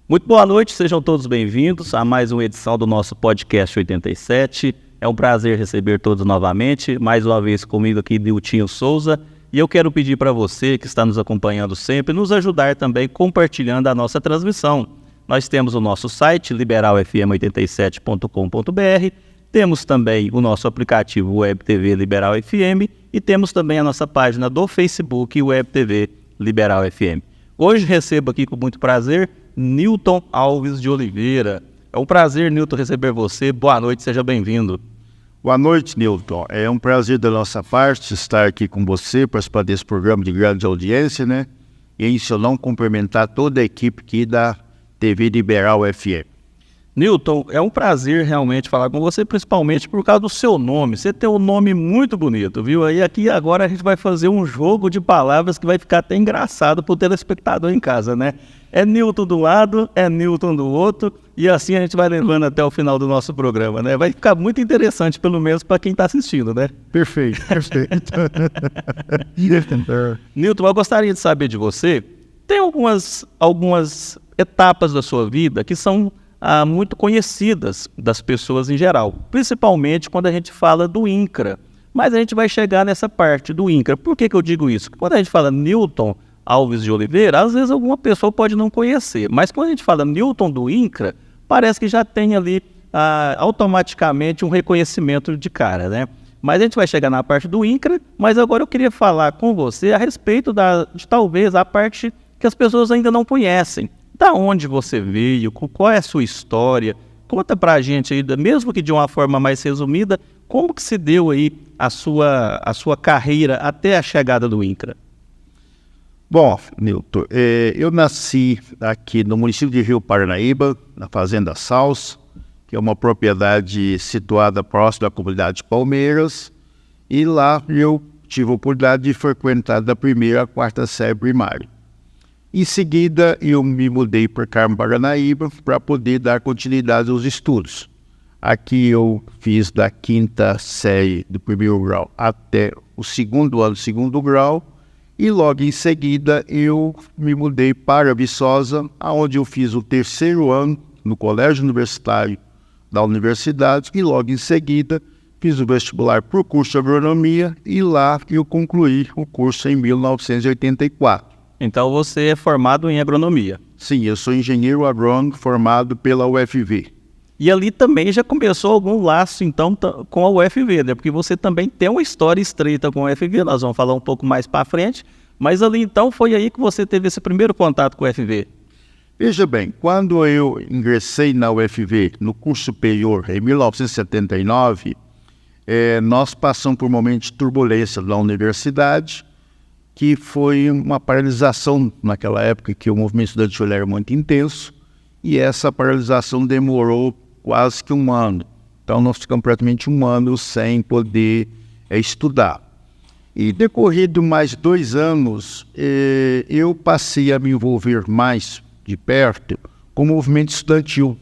Muito boa noite, sejam todos bem-vindos a mais uma edição do nosso podcast 87. É um prazer receber todos novamente, mais uma vez comigo aqui, Niltinho Souza. E eu quero pedir para você que está nos acompanhando sempre, nos ajudar também compartilhando a nossa transmissão. Nós temos o nosso site, liberalfm87.com.br, temos também o nosso aplicativo Web TV Liberal FM e temos também a nossa página do Facebook Web TV Liberal FM. Hoje recebo aqui com muito prazer Nilton Alves de Oliveira. É um prazer, Nilton, receber você. Boa noite, seja bem-vindo. Boa noite, Nilton. É um prazer da nossa parte estar aqui com você, participar desse programa de grande audiência, né? E em seu nome cumprimentar toda a equipe aqui da TV Liberal FM. Nilton, é um prazer realmente falar com você, principalmente por causa do seu nome. Você tem um nome muito bonito, viu? Aí aqui agora a gente vai fazer um jogo de palavras que vai ficar até engraçado para o telespectador em casa, né? É Nilton do lado, é Nilton do outro, e assim a gente vai levando até o final do nosso programa, né? Vai ficar muito interessante, pelo menos para quem está assistindo, né? Perfeito. Nilton, eu gostaria de saber de você, tem algumas etapas da sua vida que são muito conhecidas das pessoas em geral, principalmente quando a gente fala do INCRA. Mas a gente vai chegar nessa parte do INCRA. Por que eu digo isso? Quando a gente fala Nilton Alves de Oliveira, às vezes alguma pessoa pode não conhecer, mas quando a gente fala Nilton do INCRA, parece que já tem ali automaticamente um reconhecimento de cara, né? Mas a gente vai chegar na parte do INCRA, mas agora eu queria falar com você a respeito de talvez a parte que as pessoas ainda não conhecem. Da onde você veio, qual é a sua história? Conta pra gente aí, mesmo que de uma forma mais resumida, como que se deu aí a sua carreira até a chegada do INCRA? Bom, Nilton, eu nasci aqui no município de Rio Paranaíba, na Fazenda Saus, que é uma propriedade situada próximo da comunidade de Palmeiras, e lá eu tive a oportunidade de frequentar da primeira à quarta série primária. Em seguida, eu me mudei para Carmo, Paranaíba, para poder dar continuidade aos estudos. Aqui eu fiz da quinta série do primeiro grau até o segundo ano do segundo grau, e logo em seguida eu me mudei para Viçosa, onde eu fiz o terceiro ano no colégio universitário da universidade, e logo em seguida fiz o vestibular para o curso de agronomia, e lá eu concluí o curso em 1984. Então você é formado em agronomia? Sim, eu sou engenheiro agrônomo formado pela UFV. E ali também já começou algum laço, então, com a UFV, né? Porque você também tem uma história estreita com a UFV, nós vamos falar um pouco mais para frente, mas ali então foi aí que você teve esse primeiro contato com a UFV. Veja bem, quando eu ingressei na UFV, no curso superior, em 1979, nós passamos por um momento de turbulência na universidade, que foi uma paralisação naquela época, que o movimento estudantil era muito intenso, e essa paralisação demorou quase que um ano. Então nós ficamos praticamente um ano sem poder estudar. E decorrido mais 2 anos, eu passei a me envolver mais de perto com o movimento estudantil.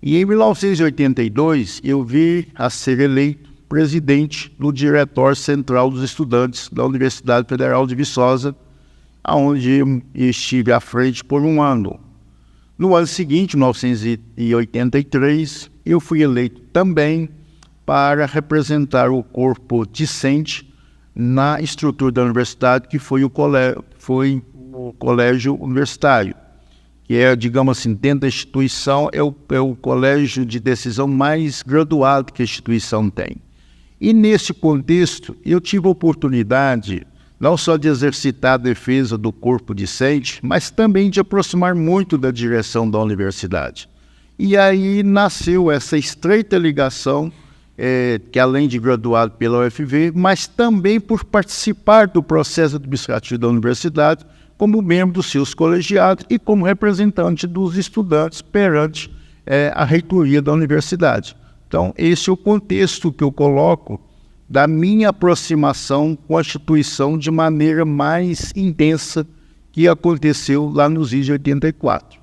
E em 1982 eu vi a ser eleito presidente do Diretório Central dos Estudantes da Universidade Federal de Viçosa, onde eu estive à frente por um ano. No ano seguinte, 1983, eu fui eleito também para representar o corpo discente na estrutura da universidade, que foi o colégio universitário, que é, digamos assim, dentro da instituição, é o colégio de decisão mais graduado que a instituição tem. E nesse contexto, eu tive a oportunidade não só de exercitar a defesa do corpo discente, mas também de aproximar muito da direção da universidade. E aí nasceu essa estreita ligação, que além de graduado pela UFV, mas também por participar do processo administrativo da universidade, como membro dos seus colegiados e como representante dos estudantes perante a reitoria da universidade. Então, esse é o contexto que eu coloco da minha aproximação com a instituição de maneira mais intensa que aconteceu lá nos idos de 84.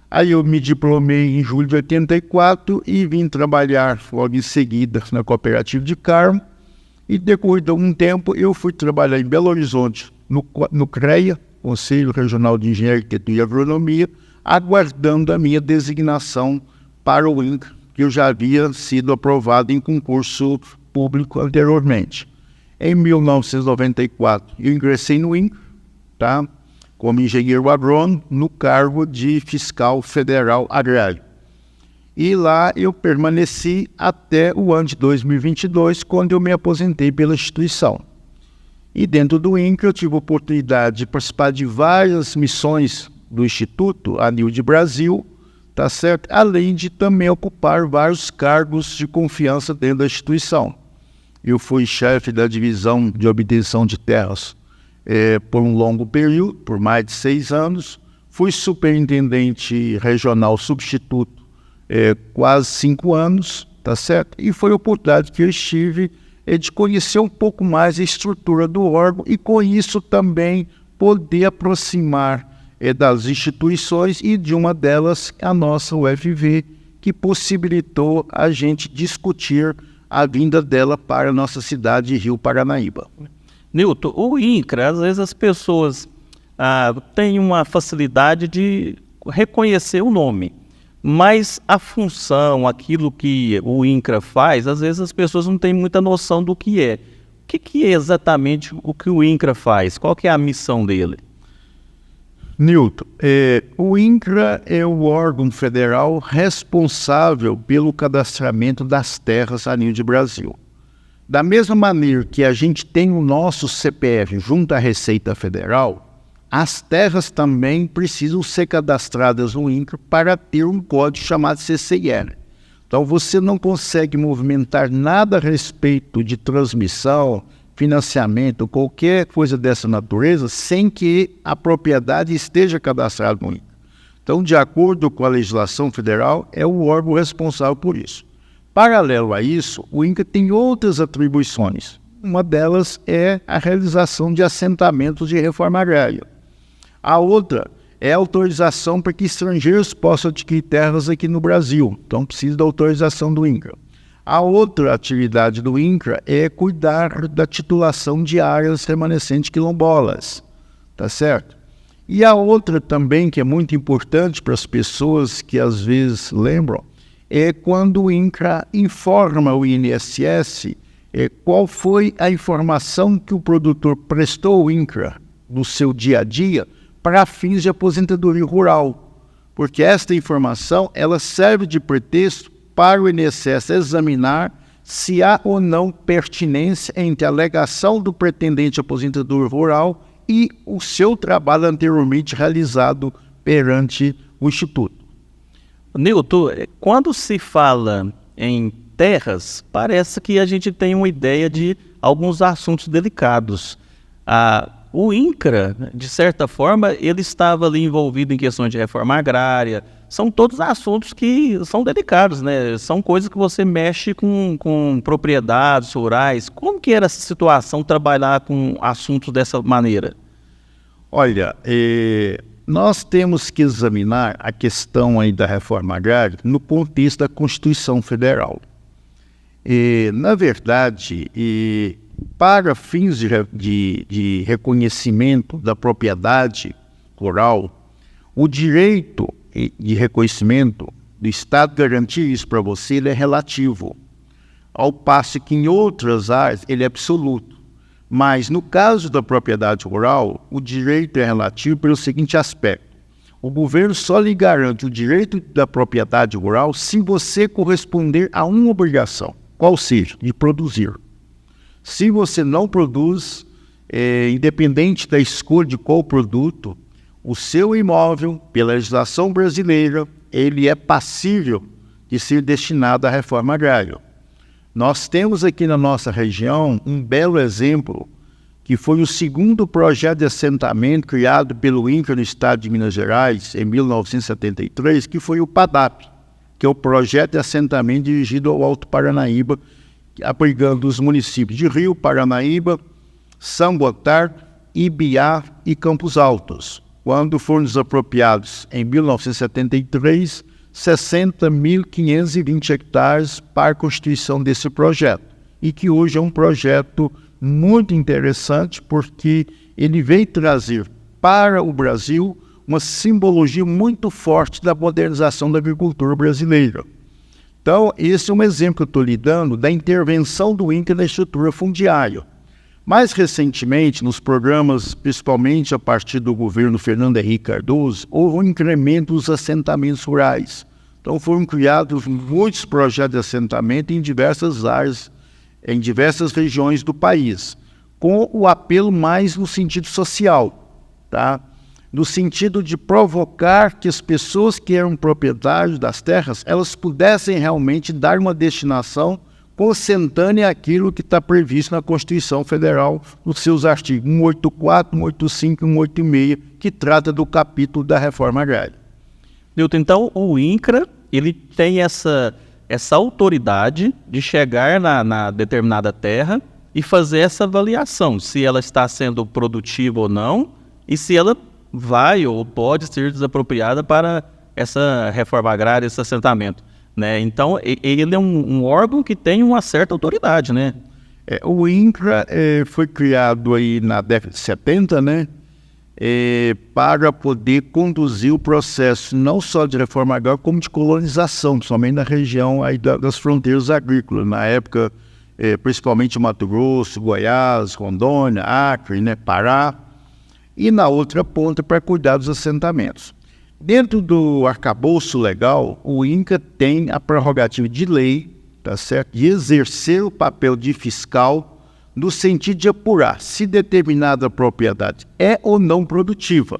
Aí eu me diplomei em julho de 84 e vim trabalhar logo em seguida na Cooperativa de Carmo. E decorrido algum tempo eu fui trabalhar em Belo Horizonte, no CREA, Conselho Regional de Engenharia, Arquitetura e Agronomia, aguardando a minha designação para o INCRA, que eu já havia sido aprovado em concurso público anteriormente. Em 1994 eu ingressei no INCRA, tá? Como engenheiro agrônomo, no cargo de fiscal federal agrário. E lá eu permaneci até o ano de 2022, quando eu me aposentei pela instituição. E dentro do INCRA eu tive a oportunidade de participar de várias missões do Instituto a nível de Brasil, tá certo? Além de também ocupar vários cargos de confiança dentro da instituição. Eu fui chefe da divisão de obtenção de terras por um longo período, por mais de 6 anos. Fui superintendente regional substituto quase 5 anos, tá certo? E foi a oportunidade que eu estive de conhecer um pouco mais a estrutura do órgão e com isso também poder aproximar das instituições e de uma delas a nossa UFV, que possibilitou a gente discutir a vinda dela para a nossa cidade de Rio Paranaíba. Nilton, o INCRA, às vezes as pessoas têm uma facilidade de reconhecer o nome, mas a função, aquilo que o INCRA faz, às vezes as pessoas não têm muita noção do que é. O que é exatamente o que o INCRA faz? Qual que é a missão dele? Nilton, o INCRA é o órgão federal responsável pelo cadastramento das terras a nível de Brasil. Da mesma maneira que a gente tem o nosso CPF junto à Receita Federal, as terras também precisam ser cadastradas no INCRA para ter um código chamado CCIR. Então você não consegue movimentar nada a respeito de transmissão, financiamento, qualquer coisa dessa natureza, sem que a propriedade esteja cadastrada no INCRA. Então, de acordo com a legislação federal, é o órgão responsável por isso. Paralelo a isso, o INCRA tem outras atribuições. Uma delas é a realização de assentamentos de reforma agrária. A outra é a autorização para que estrangeiros possam adquirir terras aqui no Brasil. Então, precisa da autorização do INCRA. A outra atividade do INCRA é cuidar da titulação de áreas remanescentes quilombolas, tá certo? E a outra também, que é muito importante para as pessoas que às vezes lembram, é quando o INCRA informa o INSS qual foi a informação que o produtor prestou ao INCRA no seu dia a dia para fins de aposentadoria rural, porque esta informação ela serve de pretexto para o INSS examinar se há ou não pertinência entre a alegação do pretendente aposentador rural e o seu trabalho anteriormente realizado perante o Instituto. Nilton, quando se fala em terras, parece que a gente tem uma ideia de alguns assuntos delicados. O INCRA, de certa forma, ele estava ali envolvido em questões de reforma agrária. São todos assuntos que são delicados, né? São coisas que você mexe com propriedades rurais. Como que era essa situação, trabalhar com assuntos dessa maneira? Olha, nós temos que examinar a questão aí da reforma agrária no contexto da Constituição Federal. Na verdade, para fins de reconhecimento da propriedade rural, o direito de reconhecimento do Estado garantir isso para você, ele é relativo, ao passo que em outras áreas ele é absoluto. Mas no caso da propriedade rural, o direito é relativo pelo seguinte aspecto: o governo só lhe garante o direito da propriedade rural se você corresponder a uma obrigação, qual seja, de produzir. Se você não produz, independente da escolha de qual produto, o seu imóvel, pela legislação brasileira, ele é passível de ser destinado à reforma agrária. Nós temos aqui na nossa região um belo exemplo, que foi o segundo projeto de assentamento criado pelo INCRA no estado de Minas Gerais, em 1973, que foi o PADAP, que é o projeto de assentamento dirigido ao Alto Paranaíba, abrigando os municípios de Rio, Paranaíba, São Gotardo, Ibiá e Campos Altos, quando foram desapropriados em 1973 60.520 hectares para a constituição desse projeto, e que hoje é um projeto muito interessante porque ele veio trazer para o Brasil uma simbologia muito forte da modernização da agricultura brasileira. Então, esse é um exemplo que eu estou lhe dando da intervenção do INCRA na estrutura fundiária. Mais recentemente, nos programas, principalmente a partir do governo Fernando Henrique Cardoso, houve um incremento dos assentamentos rurais. Então foram criados muitos projetos de assentamento em diversas áreas, em diversas regiões do país, com o apelo mais no sentido social, tá? No sentido de provocar que as pessoas que eram proprietários das terras, elas pudessem realmente dar uma destinação consentânea àquilo que está previsto na Constituição Federal, nos seus artigos 184, 185 e 186, que trata do capítulo da reforma agrária. Newton, então o INCRA ele tem essa autoridade de chegar na determinada terra e fazer essa avaliação, se ela está sendo produtiva ou não, e se ela vai ou pode ser desapropriada para essa reforma agrária, esse assentamento. Né? Então, ele é um órgão que tem uma certa autoridade, né? O INCRA foi criado aí na década de 70, né? Para poder conduzir o processo não só de reforma agrária, como de colonização, principalmente na região aí das fronteiras agrícolas. Na época, principalmente Mato Grosso, Goiás, Rondônia, Acre, né? Pará. E na outra ponta, para cuidar dos assentamentos. Dentro do arcabouço legal, o INCRA tem a prerrogativa de lei, tá certo? De exercer o papel de fiscal no sentido de apurar se determinada propriedade é ou não produtiva.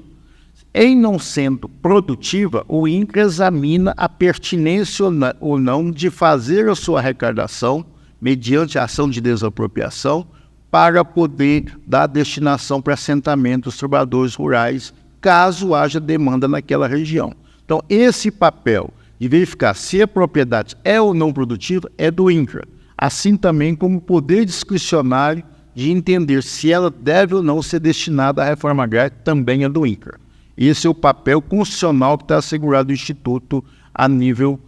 Em não sendo produtiva, o INCRA examina a pertinência ou não de fazer a sua arrecadação mediante a ação de desapropriação para poder dar destinação para assentamento dos trabalhadores rurais, caso haja demanda naquela região. Então, esse papel de verificar se a propriedade é ou não produtiva é do INCRA, assim também como o poder discricionário de entender se ela deve ou não ser destinada à reforma agrária também é do INCRA. Esse é o papel constitucional que está assegurado do Instituto a nível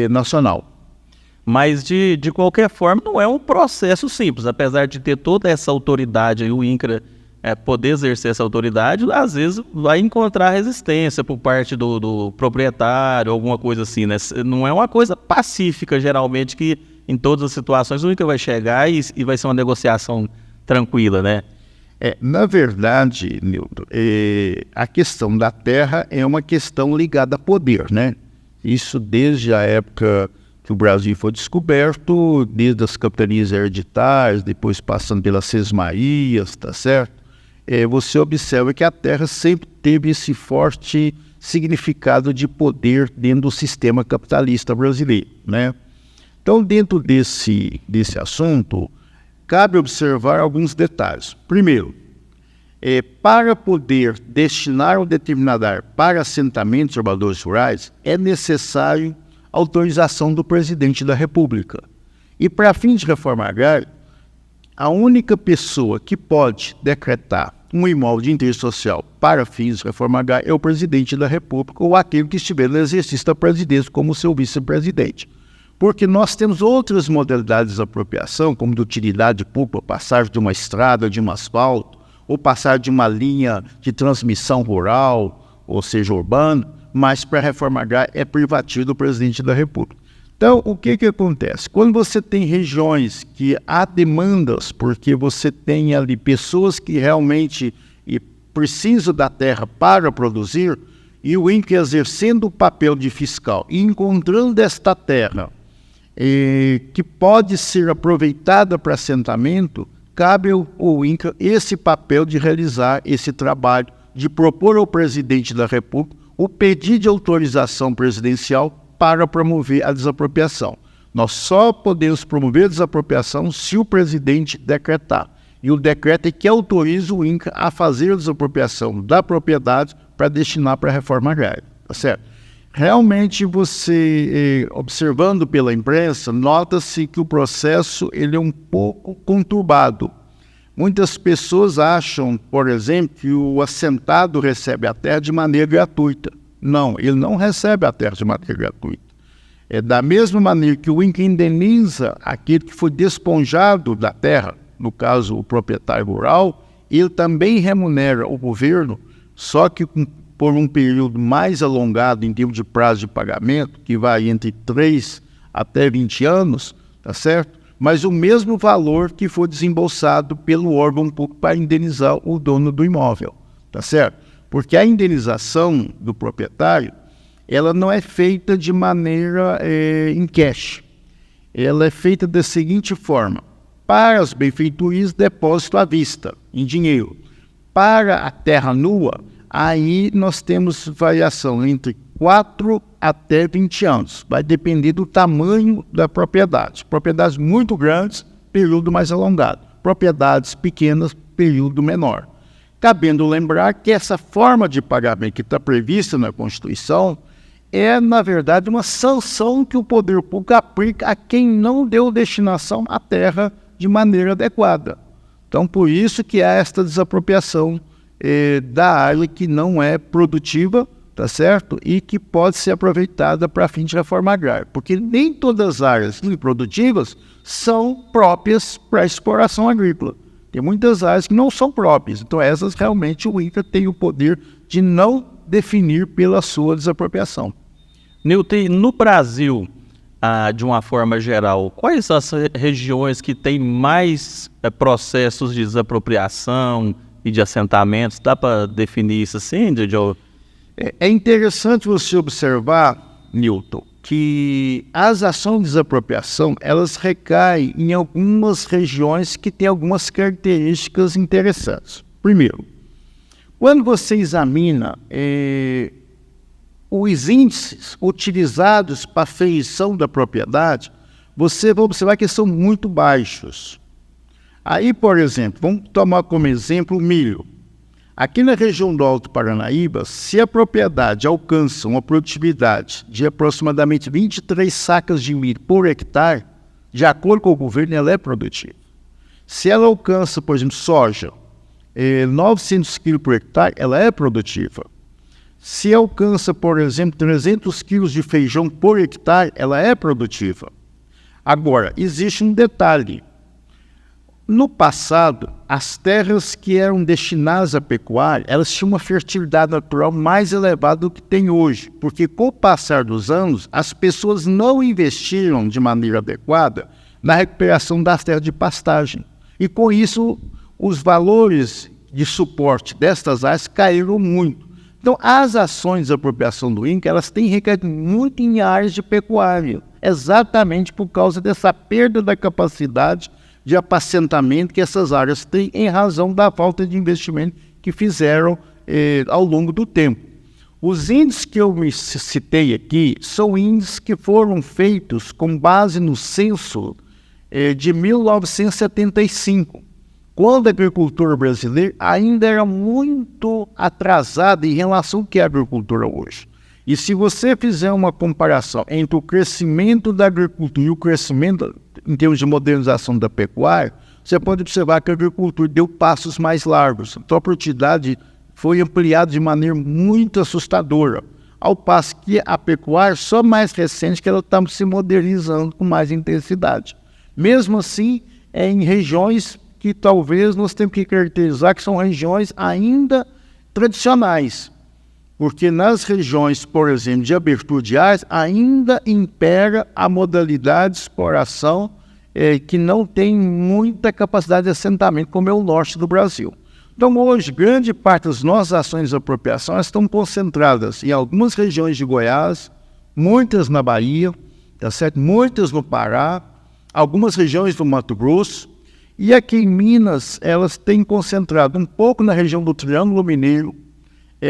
nacional. Mas, de qualquer forma, não é um processo simples, apesar de ter toda essa autoridade e o INCRA poder exercer essa autoridade, às vezes vai encontrar resistência por parte do proprietário, alguma coisa assim, né? Não é uma coisa pacífica, geralmente, que em todas as situações o INCRA vai chegar e vai ser uma negociação tranquila, né? Na verdade, Nilton, a questão da terra é uma questão ligada a poder, né? Isso desde a época que o Brasil foi descoberto, desde as capitanias hereditárias, depois passando pelas sesmarias, tá certo? Você observa que a terra sempre teve esse forte significado de poder dentro do sistema capitalista brasileiro, né? Então, dentro desse assunto, cabe observar alguns detalhes. Primeiro, para poder destinar um determinado área para assentamento de trabalhadores rurais, é necessário autorização do presidente da República. E para fins de reforma agrária, a única pessoa que pode decretar um imóvel de interesse social para fins de reforma agrária é o presidente da República ou aquele que estiver no exercício da presidência como seu vice-presidente. Porque nós temos outras modalidades de apropriação, como de utilidade pública, passagem de uma estrada, de um asfalto, ou passagem de uma linha de transmissão rural, ou seja, urbana, mas para a reforma agrária é privativo do presidente da República. Então, o que acontece? Quando você tem regiões que há demandas, porque você tem ali pessoas que realmente precisam da terra para produzir, e o INCRA exercendo o papel de fiscal e encontrando esta terra que pode ser aproveitada para assentamento, cabe ao INCRA esse papel de realizar esse trabalho, de propor ao presidente da República o pedido de autorização presidencial para promover a desapropriação. Nós só podemos promover a desapropriação se o presidente decretar. E o decreto é que autoriza o INCRA a fazer a desapropriação da propriedade para destinar para a reforma agrária. Tá certo? Realmente você, observando pela imprensa, nota-se que o processo ele é um pouco conturbado. Muitas pessoas acham, por exemplo, que o assentado recebe a terra de maneira gratuita. Não, ele não recebe a terra de maneira gratuita. É da mesma maneira que o INCRA indeniza aquele que foi despojado da terra, no caso o proprietário rural, ele também remunera o governo, só que por um período mais alongado em termos de prazo de pagamento, que vai entre 3 até 20 anos, tá certo? Mas o mesmo valor que foi desembolsado pelo órgão público para indenizar o dono do imóvel, tá certo? Porque a indenização do proprietário, ela não é feita de maneira em cash. Ela é feita da seguinte forma: para as benfeitorias, depósito à vista, em dinheiro. Para a terra nua, aí nós temos variação entre 4 até 20 anos. Vai depender do tamanho da propriedade. Propriedades muito grandes, período mais alongado. Propriedades pequenas, período menor. Cabendo lembrar que essa forma de pagamento que está prevista na Constituição é, na verdade, uma sanção que o poder público aplica a quem não deu destinação à terra de maneira adequada. Então, por isso que há esta desapropriação da área que não é produtiva, tá certo? E que pode ser aproveitada para fim de reforma agrária, porque nem todas as áreas improdutivas são próprias para exploração agrícola. Tem muitas áreas que não são próprias, então essas realmente o INCRA tem o poder de não definir pela sua desapropriação. Newton, no Brasil, de uma forma geral, quais as regiões que têm mais processos de desapropriação e de assentamentos? Dá para definir isso assim, Joe? É interessante você observar, Newton, que as ações de desapropriação, elas recaem em algumas regiões que têm algumas características interessantes. Primeiro, quando você examina os índices utilizados para a feição da propriedade, você vai observar que são muito baixos. Aí, por exemplo, vamos tomar como exemplo o milho. Aqui na região do Alto Paranaíba, se a propriedade alcança uma produtividade de aproximadamente 23 sacas de milho por hectare, de acordo com o governo, ela é produtiva. Se ela alcança, por exemplo, soja, 900 quilos por hectare, ela é produtiva. Se alcança, por exemplo, 300 quilos de feijão por hectare, ela é produtiva. Agora, existe um detalhe. No passado, as terras que eram destinadas à pecuária, elas tinham uma fertilidade natural mais elevada do que tem hoje, porque com o passar dos anos, as pessoas não investiram de maneira adequada na recuperação das terras de pastagem. E com isso, os valores de suporte destas áreas caíram muito. Então, as ações de desapropriação do INCRA, elas têm recaído muito em áreas de pecuária, exatamente por causa dessa perda da capacidade de apacentamento que essas áreas têm em razão da falta de investimento que fizeram ao longo do tempo. Os índices que eu me citei aqui são índices que foram feitos com base no censo de 1975, quando a agricultura brasileira ainda era muito atrasada em relação ao que é a agricultura hoje. E se você fizer uma comparação entre o crescimento da agricultura e o crescimento em termos de modernização da pecuária, você pode observar que a agricultura deu passos mais largos. Então a produtividade foi ampliada de maneira muito assustadora, ao passo que a pecuária, só mais recente, que ela está se modernizando com mais intensidade. Mesmo assim, em regiões que talvez nós temos que caracterizar que são regiões ainda tradicionais, porque nas regiões, por exemplo, de abertura de áreas, ainda impera a modalidade de exploração que não tem muita capacidade de assentamento, como é o norte do Brasil. Então, hoje, grande parte das nossas ações de desapropriação estão concentradas em algumas regiões de Goiás, muitas na Bahia, tá certo? Muitas no Pará, algumas regiões do Mato Grosso, e aqui em Minas, elas têm concentrado um pouco na região do Triângulo Mineiro,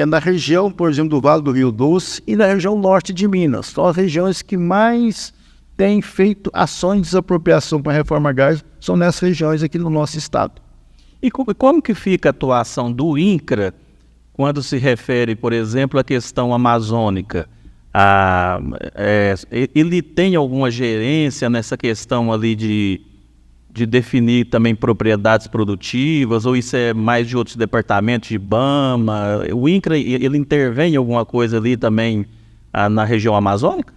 na região, por exemplo, do Vale do Rio Doce e na região norte de Minas. São as regiões que mais têm feito ações de desapropriação para a reforma agrária, são nessas regiões aqui no nosso estado. E como que fica a atuação do INCRA quando se refere, por exemplo, à questão amazônica? ele tem alguma gerência nessa questão ali de definir também propriedades produtivas, ou isso é mais de outros departamentos, de IBAMA? O INCRA, ele intervém em alguma coisa ali também na região amazônica?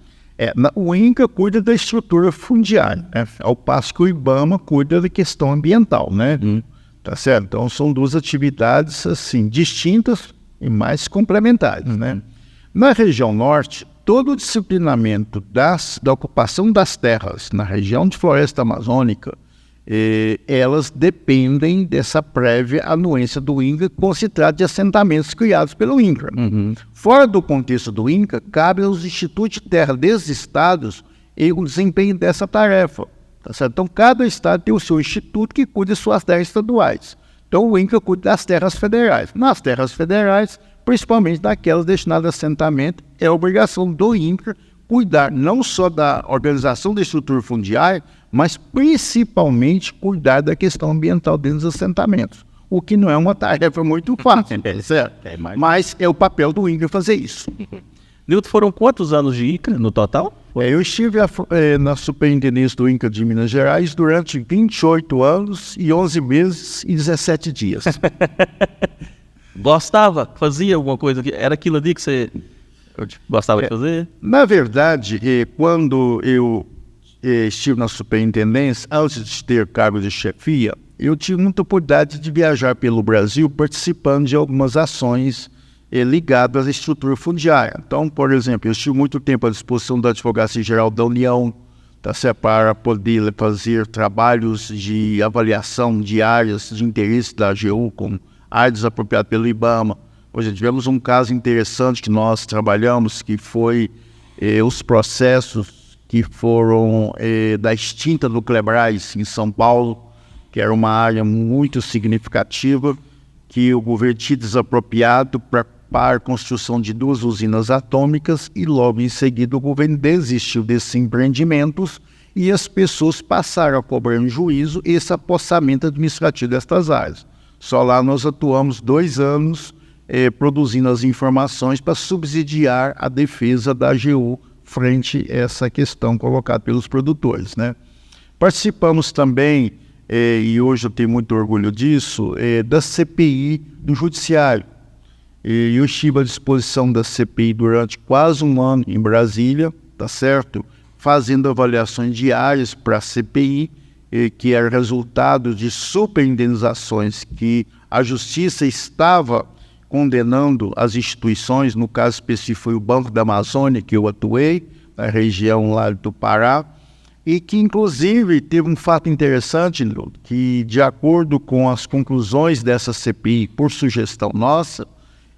O INCRA cuida da estrutura fundiária, né? Ao passo que o IBAMA cuida da questão ambiental, né? Tá certo? Então são duas atividades assim distintas e mais complementares, né? Na região norte, todo o disciplinamento da ocupação das terras na região de floresta amazônica, elas dependem dessa prévia anuência do INCRA, quando se trata de assentamentos criados pelo INCRA. Fora do contexto do INCRA, cabe aos institutos de terra desses estados o desempenho dessa tarefa. Tá certo? Então, cada estado tem o seu instituto que cuida de suas terras estaduais. Então, o INCRA cuida das terras federais. Nas terras federais, principalmente daquelas destinadas a assentamento, é obrigação do INCRA cuidar não só da organização da estrutura fundiária, mas principalmente cuidar da questão ambiental dentro dos assentamentos, o que não é uma tarefa muito fácil, certo? Mas é o papel do INCRA fazer isso. Nilton, foram quantos anos de INCRA no total? Eu estive na superintendência do INCRA de Minas Gerais durante 28 anos e 11 meses e 17 dias. Gostava? Fazia alguma coisa? Era aquilo ali que você gostava de fazer? Na verdade, quando eu estive na superintendência, antes de ter cargo de chefia, eu tive muita oportunidade de viajar pelo Brasil participando de algumas ações ligadas à estrutura fundiária. Então, por exemplo, eu estive muito tempo à disposição da Advocacia Geral da União, tá certo? Para poder fazer trabalhos de avaliação de áreas de interesse da AGU, como áreas apropriadas pelo IBAMA. Hoje tivemos um caso interessante que nós trabalhamos, que foi os processos que foram da extinta Nuclebras em São Paulo, que era uma área muito significativa, que o governo tinha desapropriado para a construção de 2 usinas atômicas e logo em seguida o governo desistiu desses empreendimentos e as pessoas passaram a cobrar em juízo esse apossamento administrativo destas áreas. Só lá nós atuamos 2 anos produzindo as informações para subsidiar a defesa da AGU frente a essa questão colocada pelos produtores, né? Participamos também, e hoje eu tenho muito orgulho disso, da CPI do Judiciário. Eu estive à disposição da CPI durante quase um ano em Brasília, tá certo? Fazendo avaliações diárias para a CPI, que era resultado de superindenizações que a Justiça estava condenando as instituições, no caso específico foi o Banco da Amazônia, que eu atuei, na região lá do Pará, e que inclusive teve um fato interessante, que de acordo com as conclusões dessa CPI, por sugestão nossa,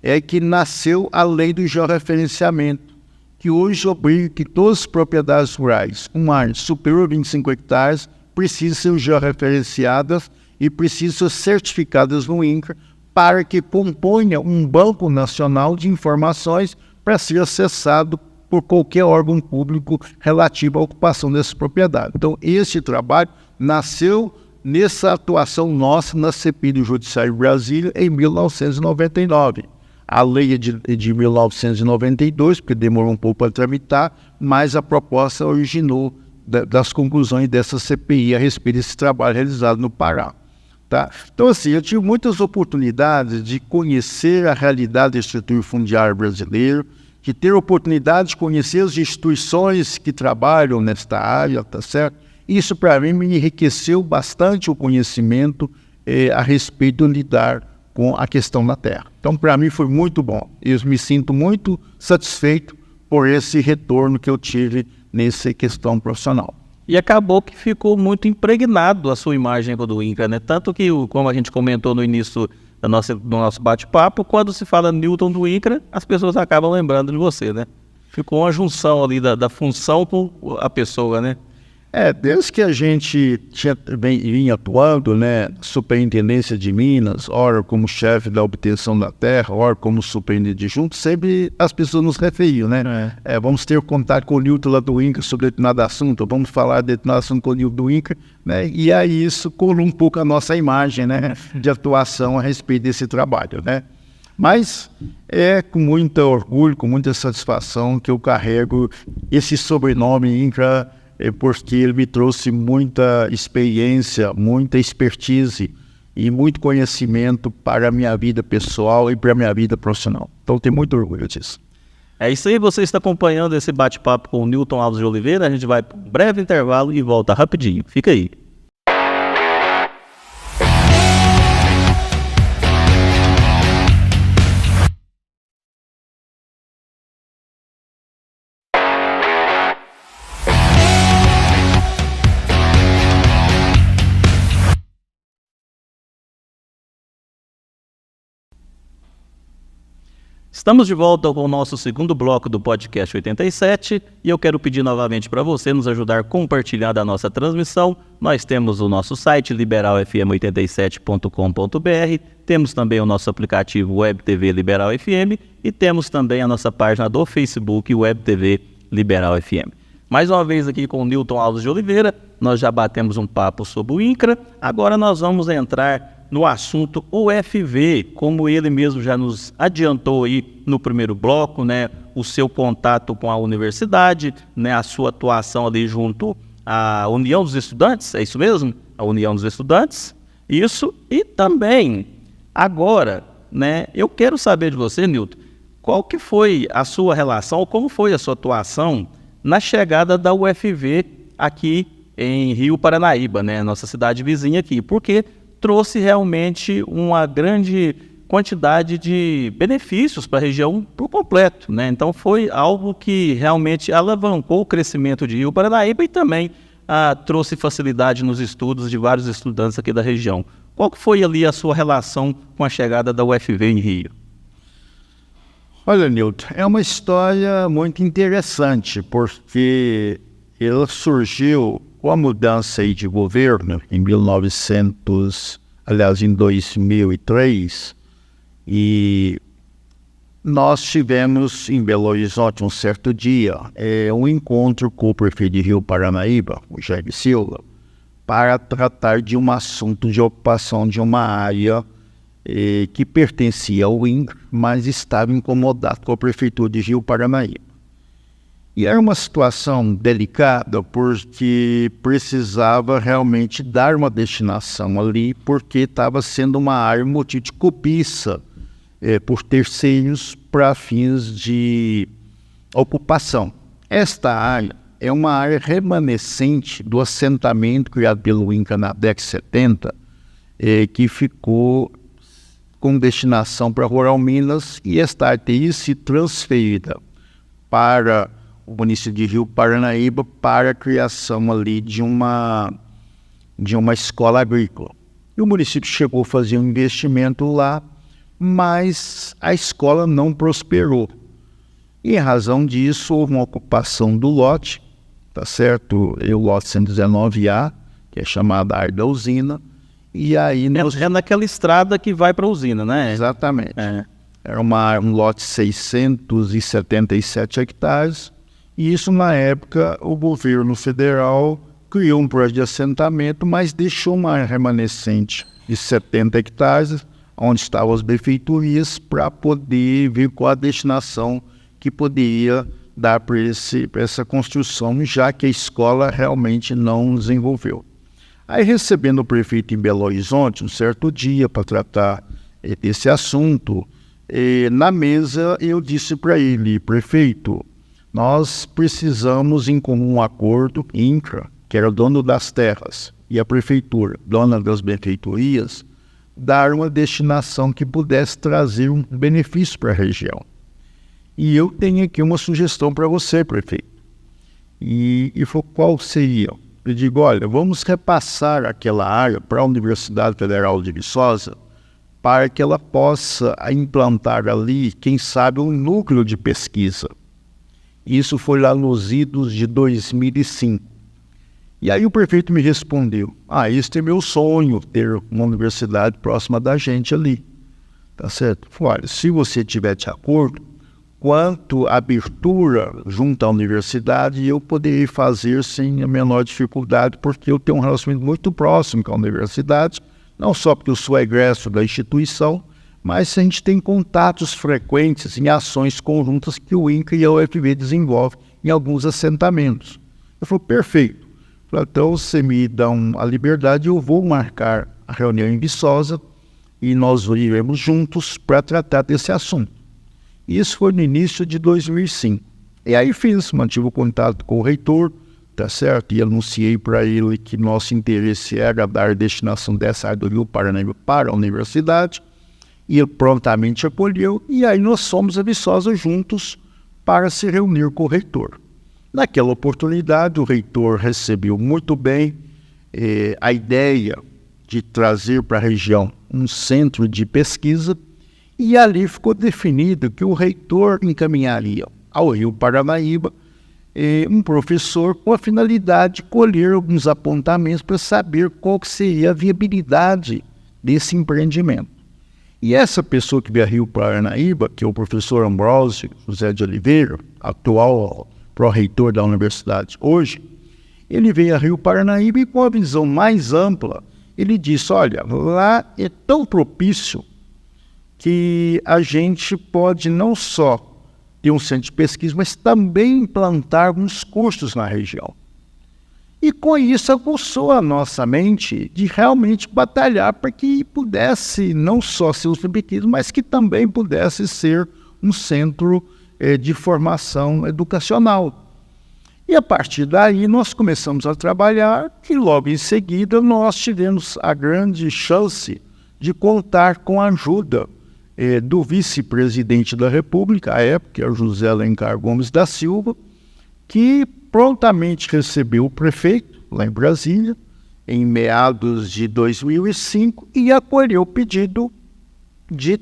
é que nasceu a lei do georreferenciamento, que hoje obriga que todas as propriedades rurais com área superior a 25 hectares precisam ser georreferenciadas e precisam ser certificadas no INCRA para que componha um banco nacional de informações para ser acessado por qualquer órgão público relativo à ocupação dessa propriedade. Então, esse trabalho nasceu nessa atuação nossa na CPI do Judiciário de Brasília em 1999. A lei é de 1992, porque demorou um pouco para tramitar, mas a proposta originou das conclusões dessa CPI a respeito desse trabalho realizado no Pará. Tá? Então, assim, eu tive muitas oportunidades de conhecer a realidade da estrutura fundiária brasileira, de ter oportunidade de conhecer as instituições que trabalham nesta área, tá certo? Isso, para mim, me enriqueceu bastante o conhecimento a respeito de lidar com a questão da terra. Então, para mim, foi muito bom. Eu me sinto muito satisfeito por esse retorno que eu tive nessa questão profissional. E acabou que ficou muito impregnado a sua imagem do INCRA, né? Tanto que, como a gente comentou no início do nosso bate-papo, quando se fala Nilton do INCRA, as pessoas acabam lembrando de você, né? Ficou uma junção ali da função com a pessoa, né? Desde que a gente vinha atuando, né, Superintendência de Minas, ora como chefe da obtenção da terra, ora como superintendente junto, sempre as pessoas nos referiam, né? Vamos ter contato com o Nilton lá do INCRA sobre determinado assunto, vamos falar de determinado assunto com o Nilton do INCRA, né? E aí isso colou um pouco a nossa imagem, né, de atuação a respeito desse trabalho, né? Mas é com muito orgulho, com muita satisfação que eu carrego esse sobrenome INCRA, porque ele me trouxe muita experiência, muita expertise e muito conhecimento para a minha vida pessoal e para a minha vida profissional. Então, eu tenho muito orgulho disso. É isso aí, você está acompanhando esse bate-papo com o Newton Alves de Oliveira. A gente vai para um breve intervalo e volta rapidinho. Fica aí. Estamos de volta com o nosso segundo bloco do podcast 87 e eu quero pedir novamente para você nos ajudar compartilhando a nossa transmissão. Nós temos o nosso site liberalfm87.com.br, temos também o nosso aplicativo Web TV Liberal FM e temos também a nossa página do Facebook Web TV Liberal FM. Mais uma vez aqui com o Newton Alves de Oliveira, nós já batemos um papo sobre o INCRA, agora nós vamos entrar no assunto UFV, como ele mesmo já nos adiantou aí no primeiro bloco, né, o seu contato com a universidade, né, a sua atuação ali junto à União dos Estudantes, é isso mesmo? A União dos Estudantes, isso, e também, agora, né, eu quero saber de você, Newton, qual que foi a sua relação, como foi a sua atuação na chegada da UFV aqui em Rio Paranaíba, né, nossa cidade vizinha aqui, porque trouxe realmente uma grande quantidade de benefícios para a região por completo, né? Então foi algo que realmente alavancou o crescimento de Rio Paranaíba e também trouxe facilidade nos estudos de vários estudantes aqui da região. Qual que foi ali a sua relação com a chegada da UFV em Rio? Olha, Newton, é uma história muito interessante, porque ela surgiu com a mudança aí de governo em 2003, e nós tivemos em Belo Horizonte um certo dia um encontro com o prefeito de Rio Paranaíba, o Jaime Silva, para tratar de um assunto de ocupação de uma área que pertencia ao INCRA, mas estava incomodado com a prefeitura de Rio Paranaíba. E era uma situação delicada porque precisava realmente dar uma destinação ali, porque estava sendo uma área motivo de cobiça por terceiros para fins de ocupação. Esta área é uma área remanescente do assentamento criado pelo INCRA na década de 70, que ficou com destinação para Rural Minas, e esta área teria sido transferida para o município de Rio Paranaíba para a criação ali de uma escola agrícola. E o município chegou a fazer um investimento lá, mas a escola não prosperou. E em razão disso, houve uma ocupação do lote, tá certo? O lote 119A, que é chamada área da usina, e aí nós... É naquela estrada que vai para a usina, né? Exatamente. Era um lote de 677 hectares, e isso, na época, o governo federal criou um projeto de assentamento, mas deixou uma área remanescente de 70 hectares, onde estavam as benfeitorias, para poder ver qual a destinação que poderia dar para essa construção, já que a escola realmente não desenvolveu. Aí, recebendo o prefeito em Belo Horizonte, um certo dia, para tratar desse assunto, na mesa eu disse para ele: prefeito, nós precisamos, em comum acordo, INCRA, que era o dono das terras, e a prefeitura, dona das benfeitorias, dar uma destinação que pudesse trazer um benefício para a região. E eu tenho aqui uma sugestão para você, prefeito. E falou: qual seria? Eu digo: olha, vamos repassar aquela área para a Universidade Federal de Viçosa, para que ela possa implantar ali, quem sabe, um núcleo de pesquisa. Isso foi lá nos idos de 2005. E aí o prefeito me respondeu: este é meu sonho, ter uma universidade próxima da gente ali. Tá certo? Falei: olha, se você tiver de acordo, quanto à abertura junto à universidade, eu poderia fazer sem a menor dificuldade, porque eu tenho um relacionamento muito próximo com a universidade, não só porque eu sou egresso da instituição, mas a gente tem contatos frequentes em ações conjuntas que o INCRA e a UFV desenvolvem em alguns assentamentos. Eu falei, perfeito. Eu falei, então você me dá a liberdade, eu vou marcar a reunião em Viçosa e nós iremos juntos para tratar desse assunto. Isso foi no início de 2005. E aí mantive o contato com o reitor, tá certo? E anunciei para ele que nosso interesse era dar destinação dessa área do Rio Paranaíba para a universidade. E ele prontamente acolheu, e aí nós fomos a Viçosa juntos para se reunir com o reitor. Naquela oportunidade, o reitor recebeu muito bem a ideia de trazer para a região um centro de pesquisa, e ali ficou definido que o reitor encaminharia ao Rio Paranaíba um professor com a finalidade de colher alguns apontamentos para saber qual que seria a viabilidade desse empreendimento. E essa pessoa que veio a Rio Paranaíba, que é o professor Ambrósio José de Oliveira, atual pró-reitor da universidade hoje, ele veio a Rio Paranaíba e com a visão mais ampla, ele disse, olha, lá é tão propício que a gente pode não só ter um centro de pesquisa, mas também implantar alguns cursos na região. E com isso aguçou a nossa mente de realmente batalhar para que pudesse não só ser um centro de pesquisa, mas que também pudesse ser um centro de formação educacional. E a partir daí nós começamos a trabalhar e logo em seguida nós tivemos a grande chance de contar com a ajuda do vice-presidente da República, à época, que era o José Alencar Gomes da Silva, que prontamente recebeu o prefeito, lá em Brasília, em meados de 2005, e acolheu o pedido de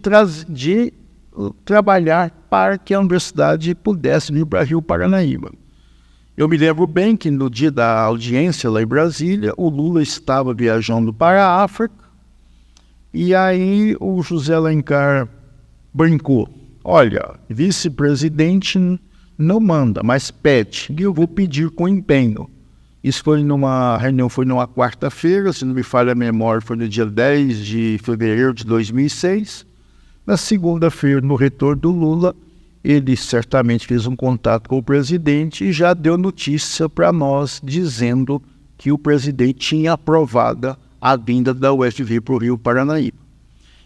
trabalhar para que a universidade pudesse vir para Rio Paranaíba. Eu me lembro bem que no dia da audiência lá em Brasília, o Lula estava viajando para a África, e aí o José Alencar brincou, olha, vice-presidente não manda, mas pede, e eu vou pedir com empenho. Isso foi numa reunião, foi numa quarta-feira, se não me falha a memória, foi no dia 10 de fevereiro de 2006. Na segunda-feira, no retorno do Lula, ele certamente fez um contato com o presidente e já deu notícia para nós, dizendo que o presidente tinha aprovado a vinda da UFV para o Rio Paranaíba.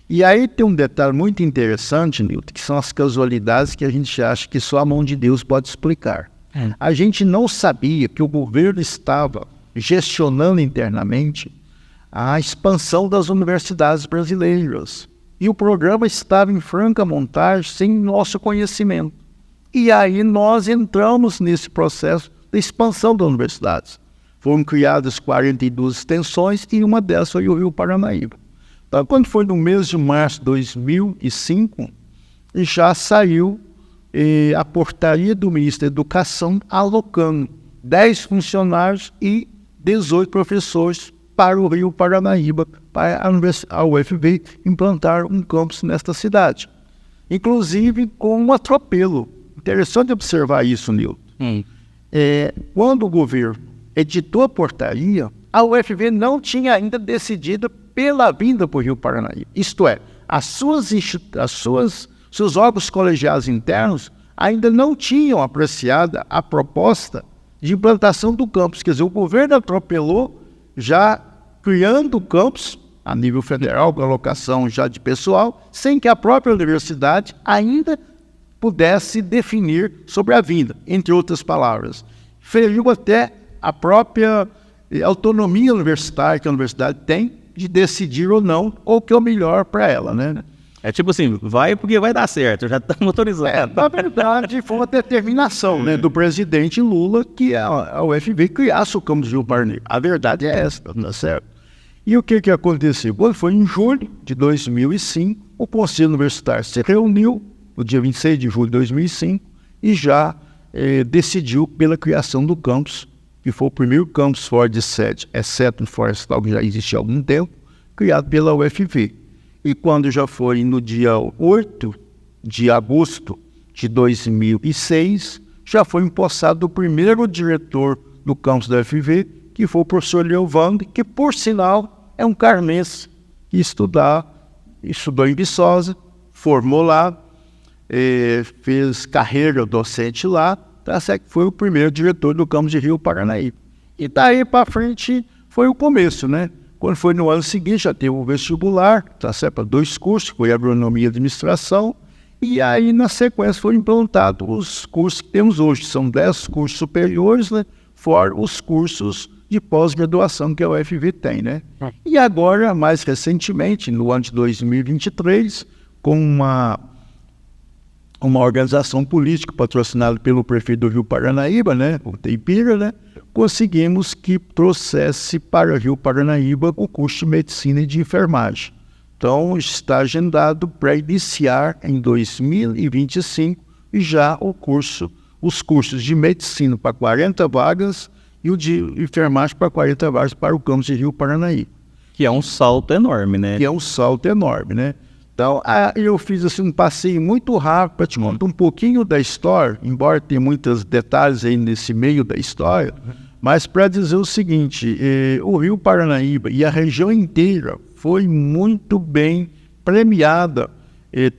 E aí tem um detalhe muito interessante, Nilton, que são as casualidades que a gente acha que só a mão de Deus pode explicar. A gente não sabia que o governo estava gestionando internamente a expansão das universidades brasileiras. E o programa estava em franca montagem sem nosso conhecimento. E aí nós entramos nesse processo da expansão das universidades. Foram criadas 42 extensões e uma delas foi o Rio Paranaíba. Então, quando foi no mês de março de 2005, já saiu a portaria do ministro da Educação alocando 10 funcionários e 18 professores para o Rio Paranaíba, para a UFV implantar um campus nesta cidade. Inclusive com um atropelo. Interessante observar isso, Nilton. Quando o governo editou a portaria, a UFV não tinha ainda decidido pela vinda para o Rio Paranaíba. Isto é, seus órgãos colegiados internos ainda não tinham apreciado a proposta de implantação do campus. Quer dizer, o governo atropelou, já criando o campus a nível federal, com alocação já de pessoal, sem que a própria universidade ainda pudesse definir sobre a vinda, entre outras palavras. Feriu até a própria autonomia universitária que a universidade tem de decidir ou não o que é o melhor para ela, né? É tipo assim, vai porque vai dar certo, já estamos autorizando. Na verdade, foi uma determinação, né, do presidente Lula que a UFV criasse o campus de Rio Paranaíba. A verdade é essa, tá certo? E o que aconteceu? Quando foi em julho de 2005, o Conselho Universitário se reuniu, no dia 26 de julho de 2005, e já decidiu pela criação do campus, que foi o primeiro campus fora de sede, exceto no Florestal, que já existia há algum tempo, criado pela UFV. E quando já foi no dia 8 de agosto de 2006, já foi empossado o primeiro diretor do campus da UFV, que foi o professor Leovando, que por sinal é um carmense que estudou em Viçosa formou lá, fez carreira docente lá, tá certo? Foi o primeiro diretor do campus de Rio Paranaíba. E daí para frente foi o começo, né? Quando foi no ano seguinte, já teve o vestibular, tá certo? Para 2 cursos, foi agronomia e administração, e aí na sequência foram implantados os cursos que temos hoje. São 10 cursos superiores, né? Fora os cursos de pós-graduação que a UFV tem, né? E agora, mais recentemente, no ano de 2023, com uma organização política patrocinada pelo prefeito do Rio Paranaíba, né, o Teipira, né, conseguimos que trouxesse para Rio Paranaíba o curso de medicina e de enfermagem. Então, está agendado para iniciar em 2025 e já os cursos de medicina para 40 vagas e o de enfermagem para 40 vagas para o campus de Rio Paranaíba. Que é um salto enorme, né? Que é um salto enorme, né? Então, eu fiz assim, um passeio muito rápido para te contar um pouquinho da história, embora tenha muitos detalhes aí nesse meio da história, mas para dizer o seguinte, o Rio Paranaíba e a região inteira foi muito bem premiada,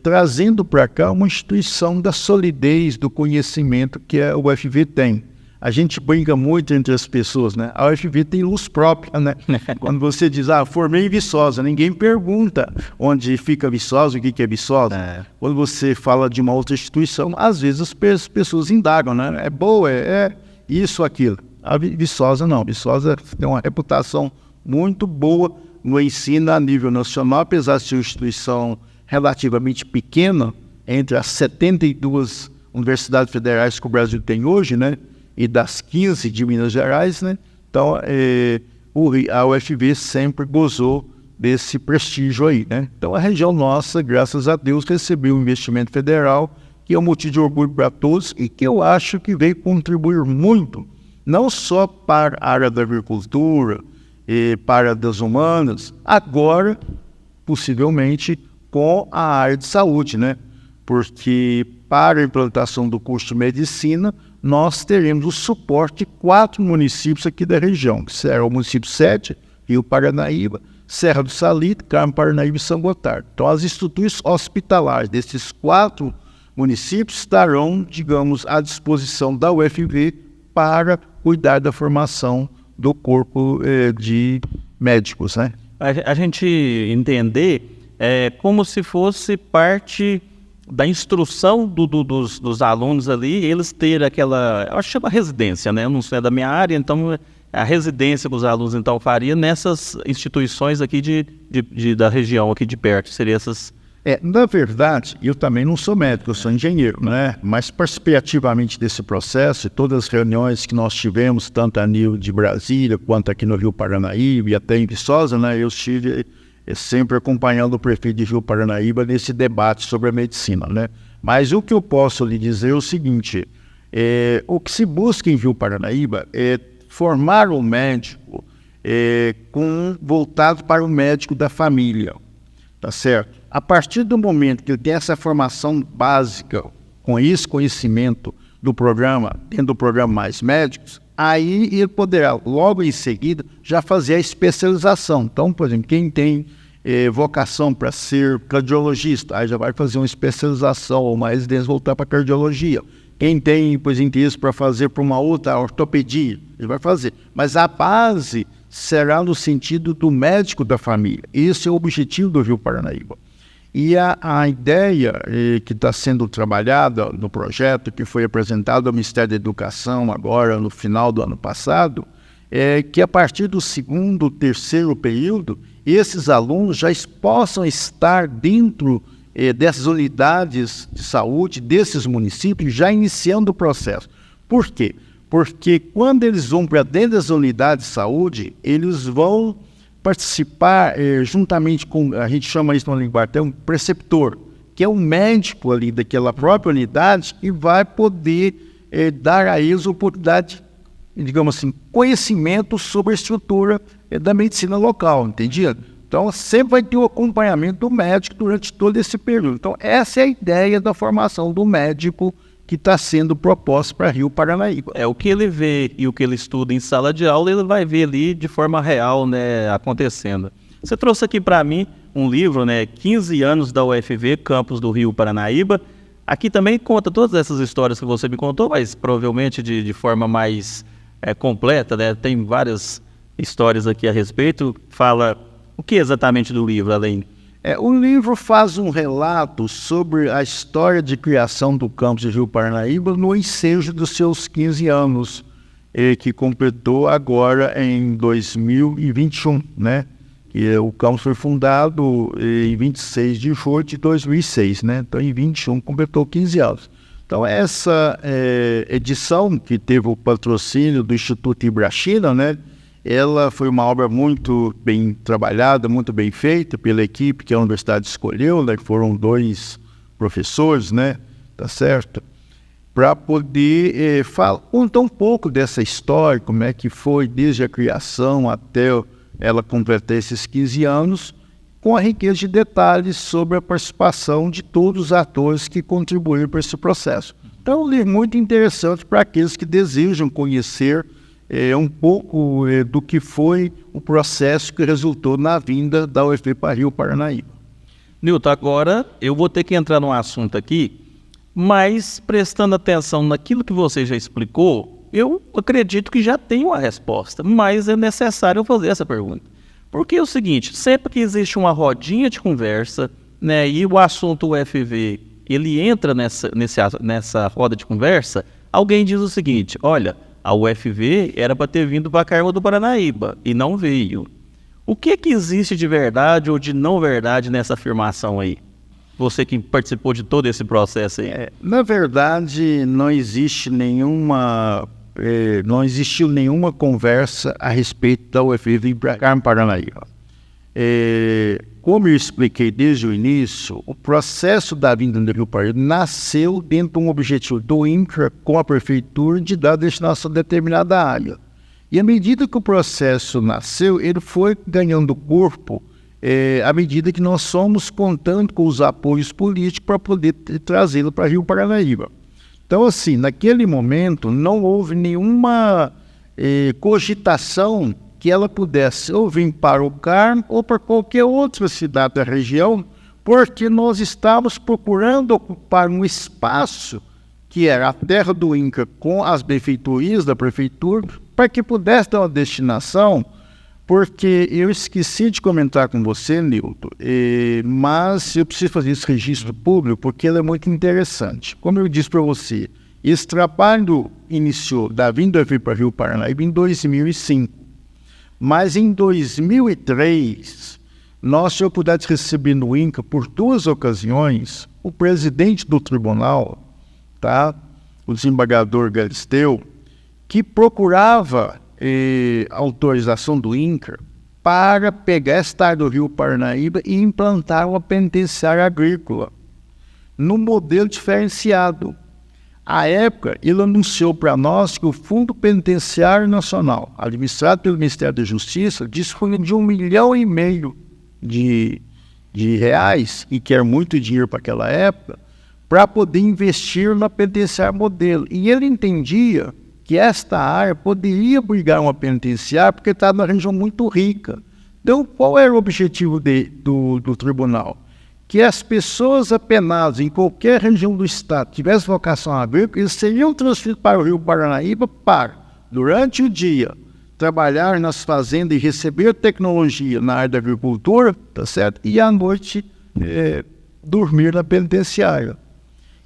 trazendo para cá uma instituição da solidez, do conhecimento que a UFV tem. A gente brinca muito entre as pessoas, né? A UFV tem luz própria, né? Quando você diz, formei em Viçosa, ninguém pergunta onde fica Viçosa, o que é Viçosa. Quando você fala de uma outra instituição, às vezes as pessoas indagam, né? É boa, é isso, aquilo. A Viçosa não. Viçosa tem uma reputação muito boa no ensino a nível nacional, apesar de ser uma instituição relativamente pequena, entre as 72 universidades federais que o Brasil tem hoje, né? E das 15 de Minas Gerais, né? Então, a UFV sempre gozou desse prestígio aí, né? Então, a região nossa, graças a Deus, recebeu um investimento federal, que é um motivo de orgulho para todos e que eu acho que veio contribuir muito, não só para a área da agricultura e para a área das humanas, agora, possivelmente, com a área de saúde, né? Porque para a implantação do curso de medicina, nós teremos o suporte de 4 municípios aqui da região, que serão o município 7, Rio Paranaíba, Serra do Salito, Carmo Paranaíba e São Gotardo. Então, as estruturas hospitalares desses 4 municípios estarão, digamos, à disposição da UFV para cuidar da formação do corpo de médicos, né? A gente entender como se fosse parte da instrução dos alunos ali, eles terem aquela, eu acho que chama residência, né? Eu não sei, é da minha área, então a residência que os alunos então fariam nessas instituições aqui da região, aqui de perto, seria essas... Na verdade, eu também não sou médico, eu sou engenheiro, né? Mas participei ativamente desse processo e todas as reuniões que nós tivemos, tanto a nível de Brasília, quanto aqui no Rio Paranaíba e até em Viçosa, né? Eu estive sempre acompanhando o prefeito de Rio Paranaíba nesse debate sobre a medicina, né? Mas o que eu posso lhe dizer é o seguinte, o que se busca em Rio Paranaíba é formar um médico voltado para o médico da família, tá certo? A partir do momento que ele tem essa formação básica, com esse conhecimento do programa, dentro do programa Mais Médicos, aí ele poderá, logo em seguida, já fazer a especialização. Então, por exemplo, quem tem vocação para ser cardiologista, aí já vai fazer uma especialização ou uma residência voltar para cardiologia. Quem tem, interesse para fazer para uma outra ortopedia, ele vai fazer. Mas a base será no sentido do médico da família. Esse é o objetivo do Rio Paranaíba. E a ideia que está sendo trabalhada no projeto, que foi apresentado ao Ministério da Educação agora no final do ano passado, é que a partir do 2º, 3º período, esses alunos já possam estar dentro dessas unidades de saúde, desses municípios, já iniciando o processo. Por quê? Porque quando eles vão para dentro das unidades de saúde, eles vão participar juntamente com, a gente chama isso na linguagem, um preceptor, que é um médico ali daquela própria unidade e vai poder dar a eles a oportunidade, digamos assim, conhecimento sobre a estrutura da medicina local, entendido? Então, sempre vai ter o acompanhamento do médico durante todo esse período. Então, essa é a ideia da formação do médico que está sendo proposto para Rio Paranaíba. O que ele vê e o que ele estuda em sala de aula, ele vai ver ali de forma real, né, acontecendo. Você trouxe aqui para mim um livro, né, 15 anos da UFV, campus do Rio Paranaíba. Aqui também conta todas essas histórias que você me contou, mas provavelmente de forma mais completa, né? Tem várias histórias aqui a respeito. Fala o que exatamente do livro, além... O livro faz um relato sobre a história de criação do campus de Rio Paranaíba no ensejo dos seus 15 anos, que completou agora em 2021, né? E o campus foi fundado em 26 de julho de 2006, né? Então, em 21 completou 15 anos. Então, essa edição, que teve o patrocínio do Instituto Ibrachina, né? Ela foi uma obra muito bem trabalhada, muito bem feita pela equipe que a universidade escolheu, né? Que foram 2 professores, né? Tá certo? Para poder contar um pouco dessa história, como é que foi desde a criação até ela completar esses 15 anos, com a riqueza de detalhes sobre a participação de todos os atores que contribuíram para esse processo. Então, é um livro muito interessante para aqueles que desejam conhecer um pouco do que foi o processo que resultou na vinda da UFV para Rio Paranaíba. Nilton, agora eu vou ter que entrar num assunto aqui, mas prestando atenção naquilo que você já explicou, eu acredito que já tenho a resposta, mas é necessário eu fazer essa pergunta. Porque é o seguinte, sempre que existe uma rodinha de conversa, né, e o assunto UFV, ele entra nessa roda de conversa, alguém diz o seguinte: olha, a UFV era para ter vindo para a Carmo do Paranaíba e não veio. O que existe de verdade ou de não verdade nessa afirmação aí? Você que participou de todo esse processo aí. Na verdade, não existiu nenhuma conversa a respeito da UFV vir para Carmo Paranaíba. Como eu expliquei desde o início, o processo da vinda do Rio Paranaíba nasceu dentro de um objetivo do INCRA com a prefeitura de dar destinação a determinada área. E à medida que o processo nasceu, ele foi ganhando corpo à medida que nós fomos contando com os apoios políticos para poder trazê-lo para Rio Paranaíba. Então, assim, naquele momento não houve nenhuma cogitação que ela pudesse ou vir para o Carmo ou para qualquer outra cidade da região, porque nós estávamos procurando ocupar um espaço que era a terra do INCRA com as benfeitorias da prefeitura, para que pudesse dar uma destinação, porque eu esqueci de comentar com você, Nilton, mas eu preciso fazer esse registro público porque ele é muito interessante. Como eu disse para você, esse trabalho iniciou da vinda para Rio Paranaíba em 2005. Mas em 2003, nós tivemos a oportunidade de receber no INCRA, por 2 ocasiões, o presidente do tribunal, tá? O desembargador Galisteu, que procurava autorização do INCRA para pegar esta área do Rio Paranaíba e implantar uma penitenciária agrícola, num modelo diferenciado. À época, ele anunciou para nós que o Fundo Penitenciário Nacional, administrado pelo Ministério da Justiça, dispunha de R$1,5 milhão de reais, e que era muito dinheiro para aquela época, para poder investir na penitenciária modelo. E ele entendia que esta área poderia abrigar uma penitenciária porque estava numa região muito rica. Então, qual era o objetivo do tribunal? Que as pessoas apenadas em qualquer região do estado que tivessem vocação agrícola, eles seriam transferidos para o Rio Paranaíba para, durante o dia, trabalhar nas fazendas e receber tecnologia na área da agricultura, tá certo? E à noite dormir na penitenciária.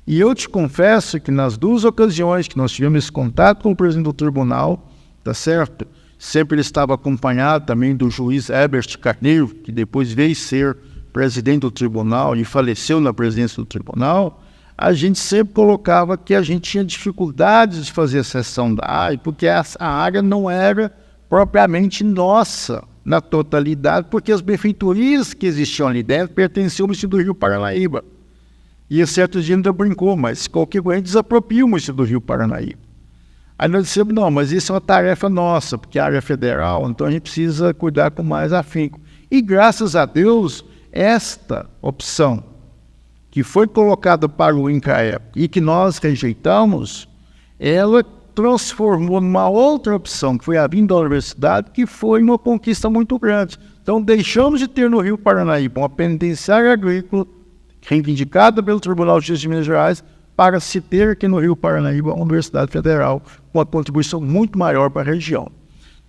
E eu te confesso que nas 2 ocasiões que nós tivemos esse contato com o presidente do tribunal, tá certo? Sempre ele estava acompanhado também do juiz Herbert Carneiro, que depois veio ser presidente do tribunal e faleceu na presidência do tribunal. A gente sempre colocava que a gente tinha dificuldades de fazer a cessão da área, porque a área não era propriamente nossa na totalidade, porque as benfeitorias que existiam ali dentro pertenciam ao município do Rio Paranaíba. E certo dia ainda brincou, mas qualquer coisa desapropria o município do Rio Paranaíba. Aí nós dissemos, não, mas isso é uma tarefa nossa, porque a área é federal, então a gente precisa cuidar com mais afinco. E graças a Deus, esta opção que foi colocada para o INCRA e que nós rejeitamos, ela transformou numa outra opção, que foi a vinda da universidade, que foi uma conquista muito grande. Então, Então, deixamos de ter no Rio Paranaíba uma penitenciária agrícola reivindicada pelo Tribunal de Justiça de Minas Gerais para se ter aqui no Rio Paranaíba uma Universidade Federal com uma contribuição muito maior para a região.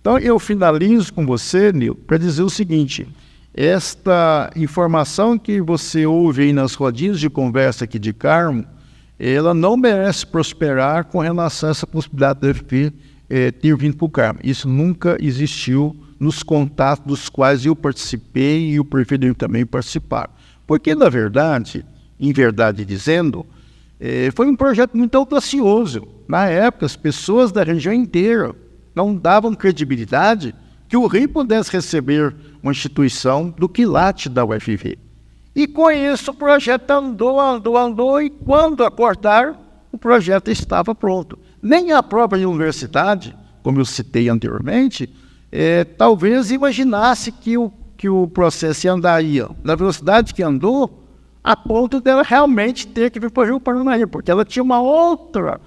Então, eu finalizo com você, Nil, para dizer o seguinte: esta informação que você ouve aí nas rodinhas de conversa aqui de Carmo, ela não merece prosperar com relação a essa possibilidade do UFV ter vindo para o Carmo. Isso nunca existiu nos contatos dos quais eu participei e o prefeito também participaram. Porque, na verdade, em verdade dizendo, foi um projeto muito audacioso. Na época, as pessoas da região inteira não davam credibilidade que o Rio pudesse receber uma instituição do quilate da UFV. E com isso o projeto andou, e quando acordaram, o projeto estava pronto. Nem a própria universidade, como eu citei anteriormente, talvez imaginasse que o processo andaria na velocidade que andou, a ponto dela realmente ter que vir para o Rio Paranaíba, porque ela tinha uma outra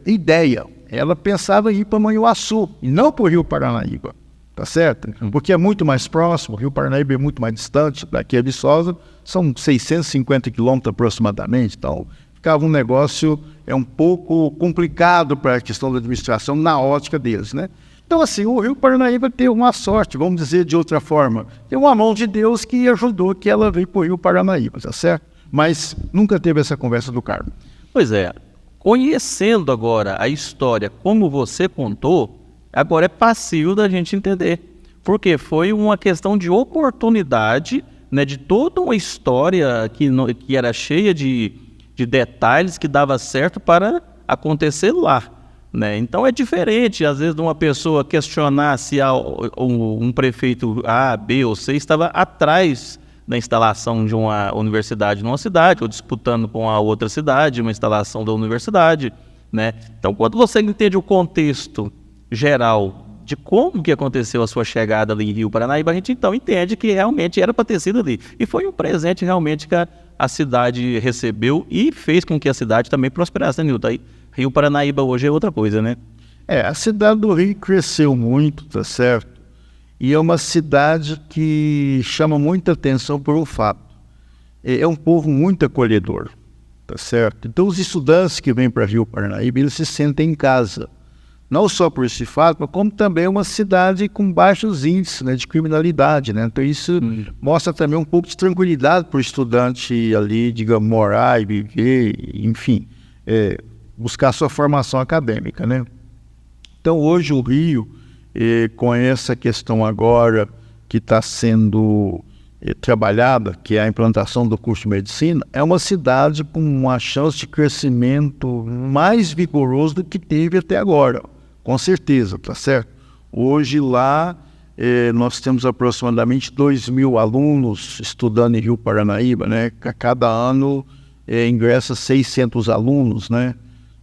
ideia. Ela pensava em ir para Manhuaçu e não para o Rio Paranaíba, tá certo? Porque é muito mais próximo, o Rio Paranaíba é muito mais distante, daqui a Viçosa são 650 quilômetros aproximadamente, então ficava um negócio um pouco complicado para a questão da administração na ótica deles, né? Então, assim, o Rio Paranaíba teve uma sorte, vamos dizer de outra forma, tem uma mão de Deus que ajudou que ela veio para o Rio Paranaíba, tá certo? Mas nunca teve essa conversa do Carmo. Pois é, conhecendo agora a história como você contou, agora é fácil da gente entender. Porque foi uma questão de oportunidade, né, de toda uma história que era cheia de detalhes que dava certo para acontecer lá, né? Então é diferente, às vezes, de uma pessoa questionar se um prefeito A, B ou C estava atrás da instalação de uma universidade numa cidade, ou disputando com a outra cidade uma instalação da universidade, né? Então, quando você entende o contexto geral de como que aconteceu a sua chegada ali em Rio Paranaíba, a gente então entende que realmente era para ter sido ali. E foi um presente realmente que a cidade recebeu e fez com que a cidade também prosperasse, né, Nilton? Aí, Rio Paranaíba hoje é outra coisa, né? A cidade do Rio cresceu muito, tá certo? E é uma cidade que chama muita atenção por um fato. É um povo muito acolhedor, tá certo? Então, os estudantes que vêm para Rio Paranaíba, eles se sentem em casa. Não só por esse fato, mas como também é uma cidade com baixos índices, né, de criminalidade, né? Então, isso mostra também um pouco de tranquilidade para o estudante ali, digamos, morar e viver, enfim, buscar sua formação acadêmica, né? Então, hoje o Rio, com essa questão agora que está sendo trabalhada, que é a implantação do curso de medicina, é uma cidade com uma chance de crescimento mais vigoroso do que teve até agora, com certeza, tá certo? Hoje lá nós temos aproximadamente 2.000 alunos estudando em Rio Paranaíba, né? A cada ano ingressa 600 alunos, né?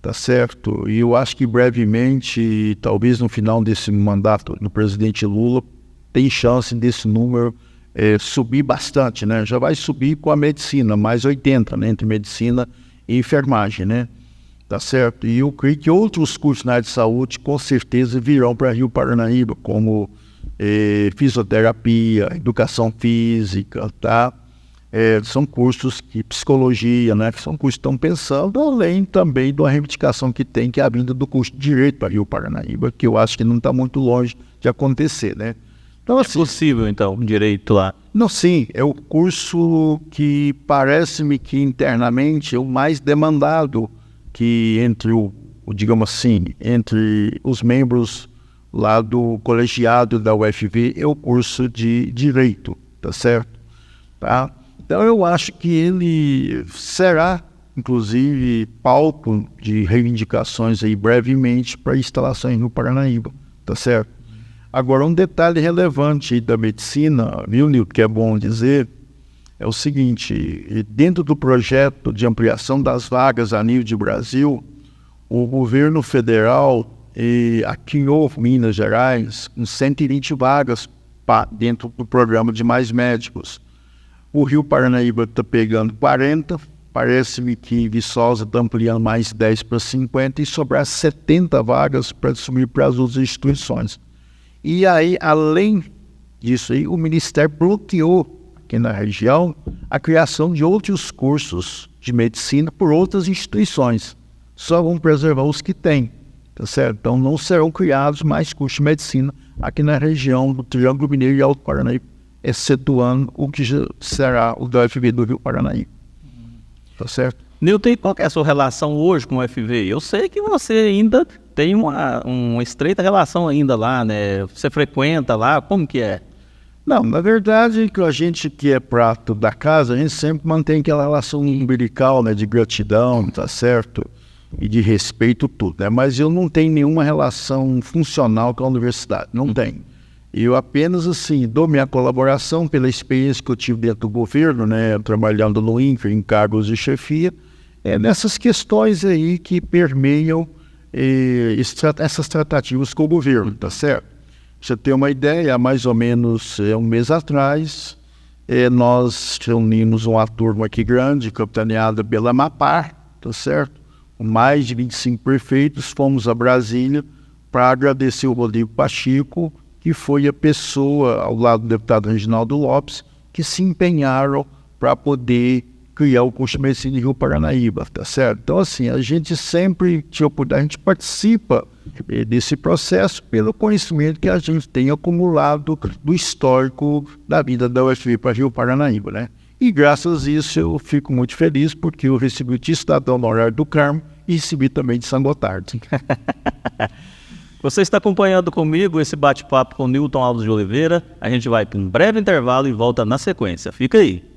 Tá certo? E eu acho que brevemente, talvez no final desse mandato do presidente Lula, tem chance desse número subir bastante, né? Já vai subir com a medicina, mais 80, né? Entre medicina e enfermagem, né? Tá certo? E eu creio que outros cursos na área de saúde com certeza virão para Rio Paranaíba, como fisioterapia, educação física, tá? São cursos que psicologia, né? São cursos que estão pensando, além também da reivindicação que tem, que é a vinda do curso de Direito para Rio Paranaíba, que eu acho que não está muito longe de acontecer, né? Então, assim, é possível, então, Direito lá? Não, sim, é o curso que parece-me que internamente é o mais demandado, que digamos assim, entre os membros lá do colegiado da UFV, é o curso de Direito, tá certo? Tá? Então eu acho que ele será, inclusive, palco de reivindicações aí brevemente para instalações no Paranaíba, tá certo? Agora, um detalhe relevante da medicina, viu, Nilton, que é bom dizer, é o seguinte: dentro do projeto de ampliação das vagas a nível de Brasil, o governo federal aquinou Minas Gerais com 120 vagas dentro do programa de Mais Médicos. O Rio Paranaíba está pegando 40, parece-me que Viçosa está ampliando mais 10 para 50 e sobrar 70 vagas para subir para as outras instituições. E aí, além disso aí, o Ministério bloqueou aqui na região a criação de outros cursos de medicina por outras instituições. Só vão preservar os que têm, tá certo? Então não serão criados mais cursos de medicina aqui na região do Triângulo Mineiro e Alto Paranaíba, excetuando o que já será o da UFV do Rio Paranaíba. Tá certo? Newton, qual que é a sua relação hoje com o UFV? Eu sei que você ainda tem uma estreita relação ainda lá, né? Você frequenta lá, como que é? Não, na verdade, que a gente que é prato da casa, a gente sempre mantém aquela relação umbilical, né, de gratidão, tá certo? E de respeito, tudo, né? Mas eu não tenho nenhuma relação funcional com a universidade, não tenho. Eu apenas, assim, dou minha colaboração pela experiência que eu tive dentro do governo, né, trabalhando no INCRA, em cargos de chefia, nessas questões aí que permeiam essas tratativas com o governo, tá certo? Pra você ter uma ideia, há mais ou menos um mês atrás, nós reunimos uma turma aqui grande, capitaneada pela Amapar, tá certo? Com mais de 25 prefeitos, fomos a Brasília para agradecer o Rodrigo Pacheco, que foi a pessoa, ao lado do deputado Reginaldo Lopes, que se empenharam para poder criar o curso de medicina de Rio Paranaíba, tá certo? Então, assim, a gente sempre, a gente participa desse processo pelo conhecimento que a gente tem acumulado do histórico da vida da UFV para Rio Paranaíba, né? E graças a isso eu fico muito feliz porque eu recebi o título cidadão honorário do Carmo e recebi também de São Gotardo. Você está acompanhando comigo esse bate-papo com Newton Alves de Oliveira. A gente vai para um breve intervalo e volta na sequência. Fica aí.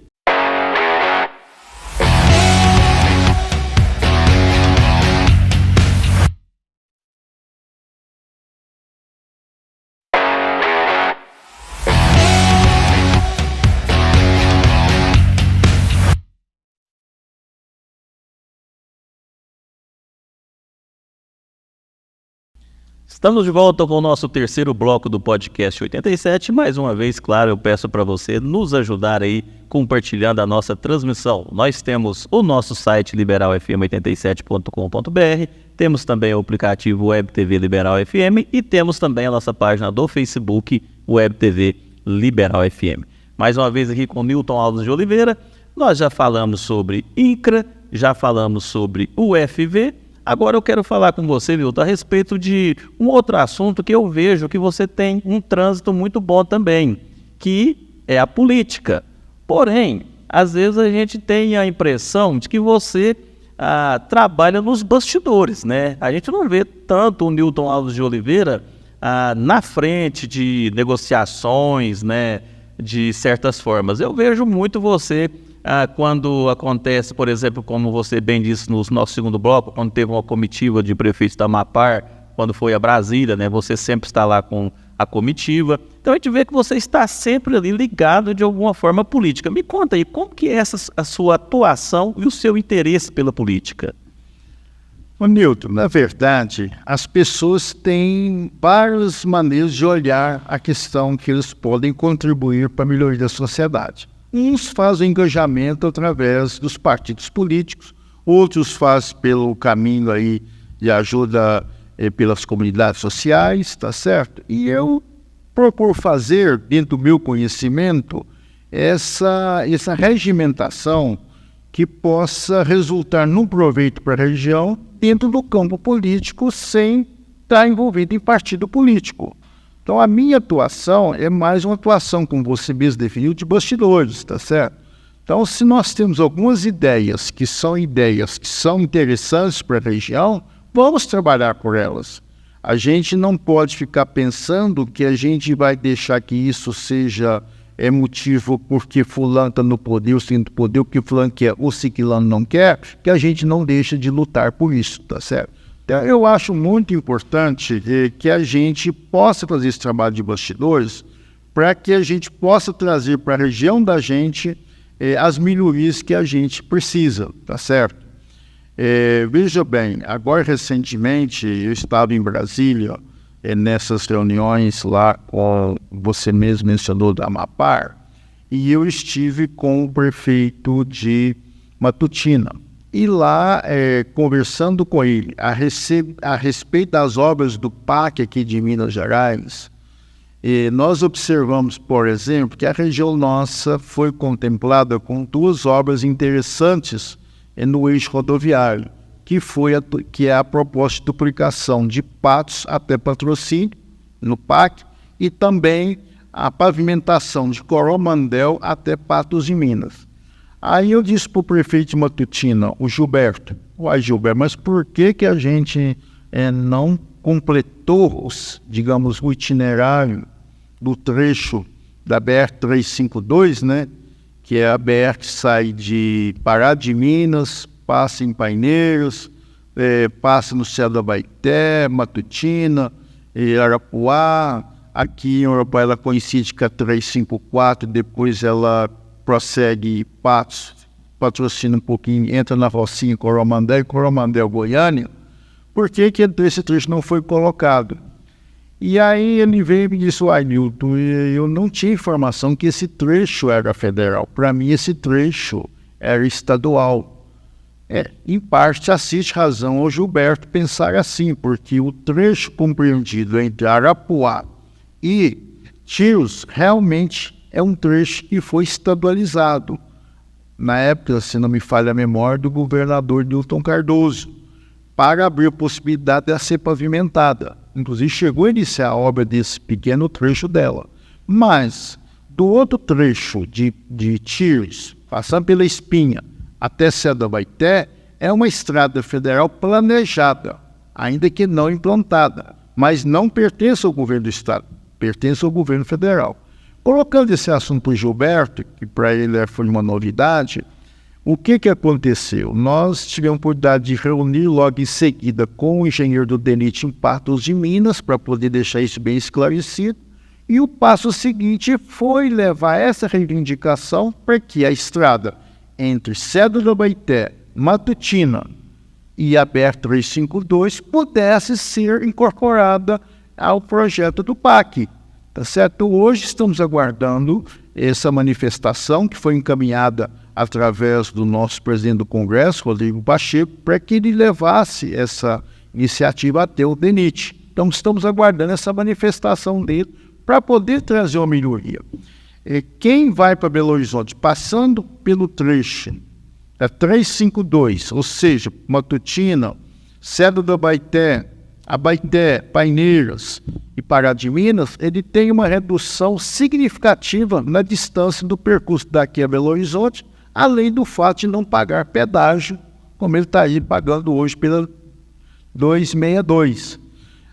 Estamos de volta com o nosso terceiro bloco do podcast 87. Mais uma vez, claro, eu peço para você nos ajudar aí compartilhando a nossa transmissão. Nós temos o nosso site liberalfm87.com.br, temos também o aplicativo Web TV Liberal FM e temos também a nossa página do Facebook Web TV Liberal FM. Mais uma vez aqui com Newton Alves de Oliveira, nós já falamos sobre INCRA, já falamos sobre UFV. Agora eu quero falar com você, Newton, a respeito de um outro assunto que eu vejo que você tem um trânsito muito bom também, que é a política. Porém, às vezes a gente tem a impressão de que você trabalha nos bastidores, né? A gente não vê tanto o Newton Alves de Oliveira na frente de negociações, né, de certas formas. Eu vejo muito você... quando acontece, por exemplo, como você bem disse no nosso segundo bloco, quando teve uma comitiva de prefeitos da Amapar, quando foi a Brasília, né, você sempre está lá com a comitiva. Então a gente vê que você está sempre ali ligado de alguma forma à política. Me conta aí, como que é a sua atuação e o seu interesse pela política? Ô Newton, na verdade, as pessoas têm várias maneiras de olhar a questão que eles podem contribuir para a melhoria da sociedade. Uns fazem engajamento através dos partidos políticos, outros fazem pelo caminho aí de ajuda pelas comunidades sociais, tá certo? E eu procuro fazer, dentro do meu conhecimento, essa regimentação que possa resultar num proveito para a região dentro do campo político sem estar envolvido em partido político. Então, a minha atuação é mais uma atuação, como você mesmo definiu, de bastidores, tá certo? Então, se nós temos algumas ideias que são interessantes para a região, vamos trabalhar por elas. A gente não pode ficar pensando que a gente vai deixar que isso seja motivo porque fulano está no poder, o segundo poder, o que fulano quer, o ciclano não quer, que a gente não deixa de lutar por isso, tá certo? Eu acho muito importante que a gente possa fazer esse trabalho de bastidores para que a gente possa trazer para a região da gente as melhorias que a gente precisa, tá certo? Veja bem, agora recentemente eu estava em Brasília, nessas reuniões lá com, você mesmo mencionou, da Amapar, e eu estive com o prefeito de Matutina. E lá, conversando com ele a respeito das obras do PAC aqui de Minas Gerais, E nós observamos, por exemplo, que a região nossa foi contemplada com 2 obras interessantes no eixo rodoviário, que é a proposta de duplicação de Patos até Patrocínio, no PAC, e também a pavimentação de Coromandel até Patos de Minas. Aí eu disse para o prefeito de Matutina, o Gilberto, Gilberto, mas por que a gente não completou, digamos, o itinerário do trecho da BR-352, né? Que é a BR que sai de Pará de Minas, passa em Paineiros, passa no Céu da Baité, Matutina, Arapuá. Aqui em Arapuá ela coincide com a 354, depois ela prossegue Patos, Patrocínio um pouquinho, entra na Rocinha, Coromandel, Goiânia. Por que esse trecho não foi colocado? E aí ele veio e me disse, Nilton, eu não tinha informação que esse trecho era federal. Para mim esse trecho era estadual. Em parte assiste razão ao Gilberto pensar assim, porque o trecho compreendido entre Arapuá e Tiros realmente é um trecho que foi estadualizado. Na época, se não me falha a memória, do governador Newton Cardoso, para abrir a possibilidade de ser pavimentada. Inclusive chegou a iniciar a obra desse pequeno trecho dela. Mas, do outro trecho de Tiros, passando pela Espinha até Céu da Baité, é uma estrada federal planejada, ainda que não implantada, mas não pertence ao governo do estado, pertence ao governo federal. Colocando esse assunto para o Gilberto, que para ele foi uma novidade, o que aconteceu? Nós tivemos a oportunidade de reunir logo em seguida com o engenheiro do DENIT em Patos de Minas, para poder deixar isso bem esclarecido, e o passo seguinte foi levar essa reivindicação para que a estrada entre Cedro do Baité, Matutina e a BR-352 pudesse ser incorporada ao projeto do PAC. Tá certo? Hoje estamos aguardando essa manifestação que foi encaminhada através do nosso presidente do Congresso, Rodrigo Pacheco, para que ele levasse essa iniciativa até o DENIT. Então estamos aguardando essa manifestação dele para poder trazer uma melhoria. Quem vai para Belo Horizonte passando pelo trecho da 352, ou seja, Matutina, Cedro do Baité, Abaité, Paineiras e Pará de Minas, ele tem uma redução significativa na distância do percurso daqui a Belo Horizonte, além do fato de não pagar pedágio, como ele está aí pagando hoje pela 262.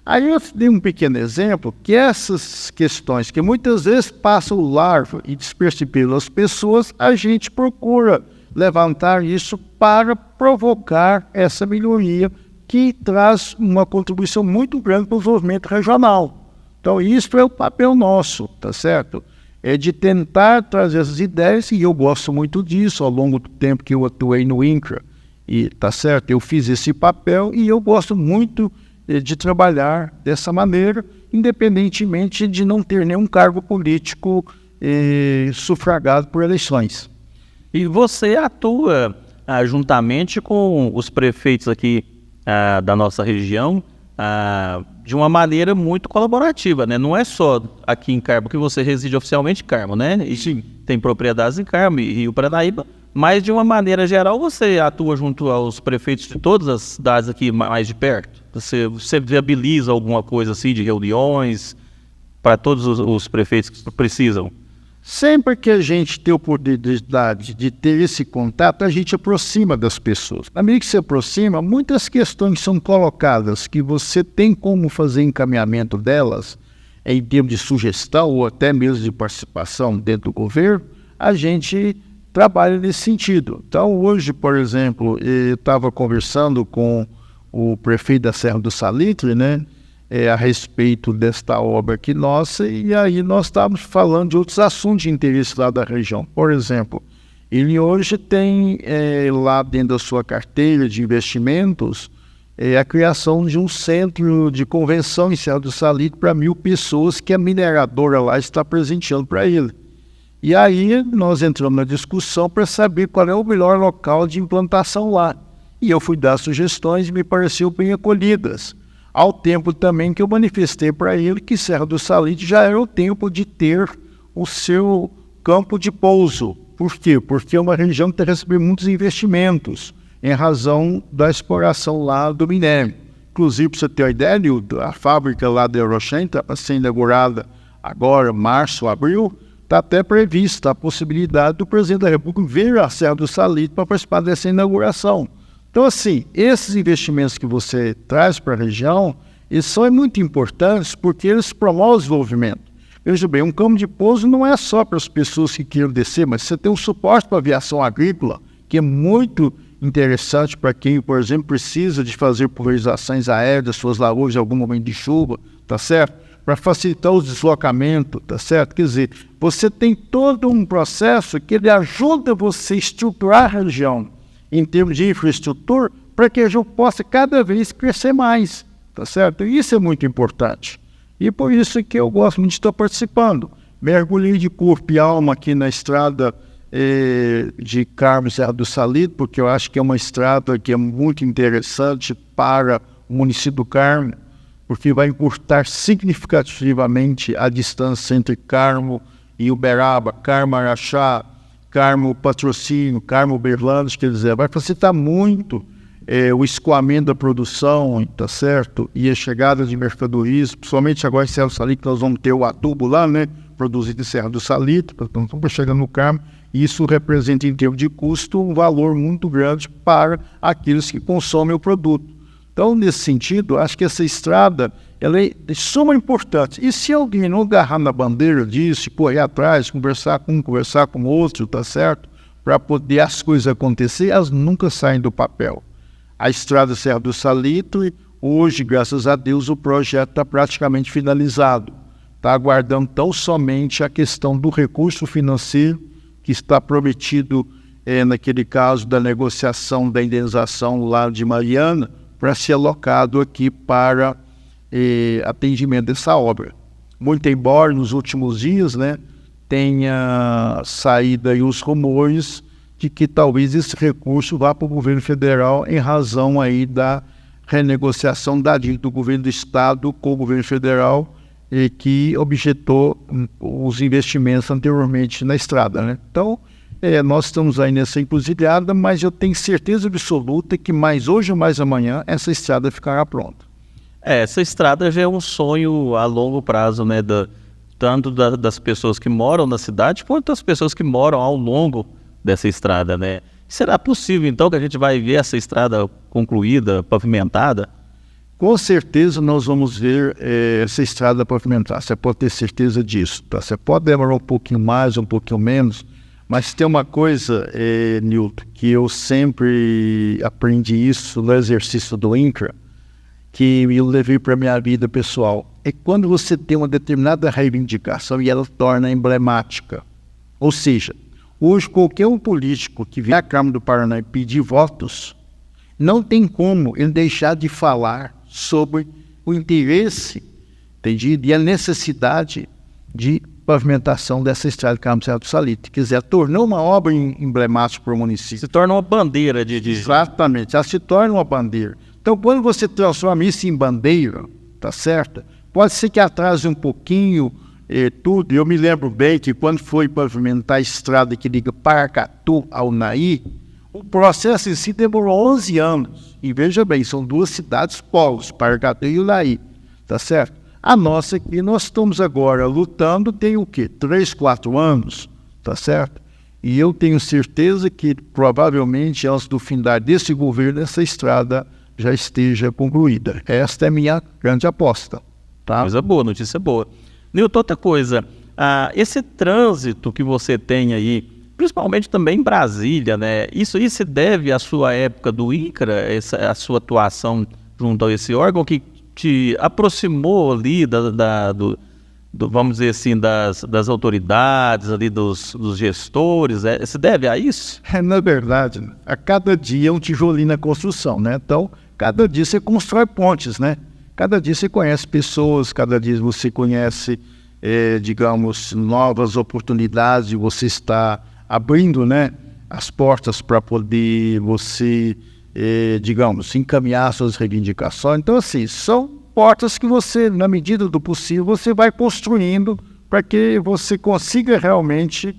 Aí eu dei um pequeno exemplo, que essas questões que muitas vezes passam largo e despercebidas pelas pessoas, a gente procura levantar isso para provocar essa melhoria que traz uma contribuição muito grande para o desenvolvimento regional. Então isso é o papel nosso, tá certo? É de tentar trazer essas ideias, e eu gosto muito disso ao longo do tempo que eu atuei no INCRA, e tá certo? Eu fiz esse papel e eu gosto muito de trabalhar dessa maneira, independentemente de não ter nenhum cargo político sufragado por eleições. E você atua juntamente com os prefeitos aqui da nossa região de uma maneira muito colaborativa, né? Não é só aqui em Carmo que você reside oficialmente em Carmo, né? E sim, tem propriedades em Carmo e Rio Paranaíba, mas de uma maneira geral você atua junto aos prefeitos de todas as cidades aqui mais de perto? Você viabiliza alguma coisa assim de reuniões para todos os prefeitos que precisam? Sempre que a gente tem a oportunidade de ter esse contato, a gente aproxima das pessoas. Na medida que se aproxima, muitas questões são colocadas que você tem como fazer encaminhamento delas, em termos de sugestão ou até mesmo de participação dentro do governo, a gente trabalha nesse sentido. Então, hoje, por exemplo, eu estava conversando com o prefeito da Serra do Salitre, né? A respeito desta obra aqui nossa, e aí nós estávamos falando de outros assuntos de interesse lá da região. Por exemplo, ele hoje tem lá dentro da sua carteira de investimentos a criação de um centro de convenção em Serra do Salitre para 1.000 pessoas que a mineradora lá está presenteando para ele. E aí nós entramos na discussão para saber qual é o melhor local de implantação lá. E eu fui dar sugestões e me pareceu bem acolhidas. ao tempo também que eu manifestei para ele que Serra do Salitre já era o tempo de ter o seu campo de pouso. Por quê? Porque é uma região que está recebendo muitos investimentos em razão da exploração lá do minério. Inclusive, para você ter uma ideia, Nilton, a fábrica lá da Eurochem está para ser inaugurada agora, março, abril, está até prevista a possibilidade do presidente da República vir à Serra do Salitre para participar dessa inauguração. Então, assim, esses investimentos que você traz para a região, eles são muito importantes porque eles promovem o desenvolvimento. Veja bem, um campo de pouso não é só para as pessoas que queiram descer, mas você tem um suporte para a aviação agrícola, que é muito interessante para quem, por exemplo, precisa de fazer pulverizações aéreas das suas lavouras em algum momento de chuva, tá certo? Para facilitar o deslocamento, tá certo? Quer dizer, você tem todo um processo que ele ajuda você a estruturar a região em termos de infraestrutura para que a região possa cada vez crescer mais, tá certo? E isso é muito importante. E por isso que eu gosto muito de estar participando. Mergulhei de corpo e alma aqui na estrada de Carmo e Serra do Salitre, porque eu acho que é uma estrada que é muito interessante para o município do Carmo, porque vai encurtar significativamente a distância entre Carmo e Uberaba, Carmo Araxá, Carmo Patrocínio, Carmo Berlandes, quer dizer, vai facilitar muito o escoamento da produção, tá certo? E a chegada de mercadorias, principalmente agora em Serra do Salitre, nós vamos ter o adubo lá, né? Produzido em Serra do Salitre, então estamos chegando no Carmo. Isso representa, em termos de custo, um valor muito grande para aqueles que consomem o produto. Então, nesse sentido, acho que essa estrada ela é de suma importância. E se alguém não agarrar na bandeira disso, correr atrás, conversar com um, conversar com outro, tá certo? Para poder as coisas acontecer, elas nunca saem do papel. A estrada Serra do Salitre, hoje, graças a Deus, o projeto está praticamente finalizado. Está aguardando tão somente a questão do recurso financeiro que está prometido naquele caso da negociação da indenização lá de Mariana, para ser alocado aqui para atendimento dessa obra. Muito embora nos últimos dias, né, tenha saído aí os rumores de que talvez esse recurso vá para o governo federal em razão aí da renegociação da dívida do governo do estado com o governo federal, que objetou os investimentos anteriormente na estrada, né? Então, nós estamos aí nessa encruzilhada, mas eu tenho certeza absoluta que mais hoje ou mais amanhã essa estrada ficará pronta. Essa estrada já é um sonho a longo prazo, né? Tanto das pessoas que moram na cidade, quanto das pessoas que moram ao longo dessa estrada, né? Será possível, então, que a gente vai ver essa estrada concluída, pavimentada? Com certeza nós vamos ver essa estrada pavimentada, você pode ter certeza disso, tá? Você pode demorar um pouquinho mais, um pouquinho menos, mas tem uma coisa, Nilton, que eu sempre aprendi isso no exercício do INCRA, que eu levei para a minha vida pessoal. É quando você tem uma determinada reivindicação e ela torna emblemática. Ou seja, hoje qualquer um político que vier à Câmara do Paraná e pedir votos, não tem como ele deixar de falar sobre o interesse, entendido, e a necessidade de pavimentação dessa estrada de Carmo Serra do Salitre. Quer dizer, tornou uma obra emblemática para o município. Se torna uma bandeira de... Exatamente, ela se torna uma bandeira. Então, quando você transforma isso em bandeira, tá certo? Pode ser que atrase um pouquinho tudo. Eu me lembro bem que quando foi pavimentar a estrada que liga Paracatu ao Naí, o processo em si demorou 11 anos. E veja bem, são duas cidades polos, Paracatu e Naí, tá certo? A nossa aqui, nós estamos agora lutando, tem o quê? 3, 4 anos, tá certo? E eu tenho certeza que provavelmente antes do findar desse governo, essa estrada já esteja concluída. Esta é a minha grande aposta, tá? Coisa boa, notícia boa. Nilton, outra coisa, esse trânsito que você tem aí, principalmente também em Brasília, né? Isso se deve à sua época do INCRA, a sua atuação junto a esse órgão que te aproximou ali vamos dizer assim, das autoridades, ali dos gestores, se deve a isso? Na verdade, a cada dia um tijolinho na construção, né? Então, cada dia você constrói pontes, né? Cada dia você conhece pessoas, cada dia você conhece, digamos, novas oportunidades e você está abrindo, né, as portas para poder você, digamos, encaminhar suas reivindicações. Então, assim, são portas que você, na medida do possível, você vai construindo para que você consiga realmente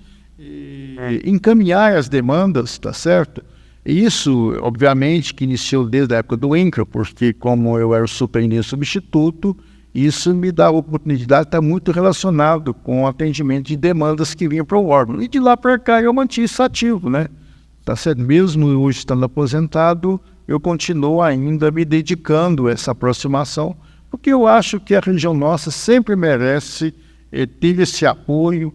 encaminhar as demandas, tá certo? E isso, obviamente, que iniciou desde a época do INCRA, porque como eu era o superintendente substituto, isso me dá a oportunidade de estar muito relacionado com o atendimento de demandas que vinham para o órgão. E de lá para cá eu mantive isso ativo, né? Tá certo? Mesmo hoje estando aposentado, eu continuo ainda me dedicando a essa aproximação, porque eu acho que a região nossa sempre merece ter esse apoio,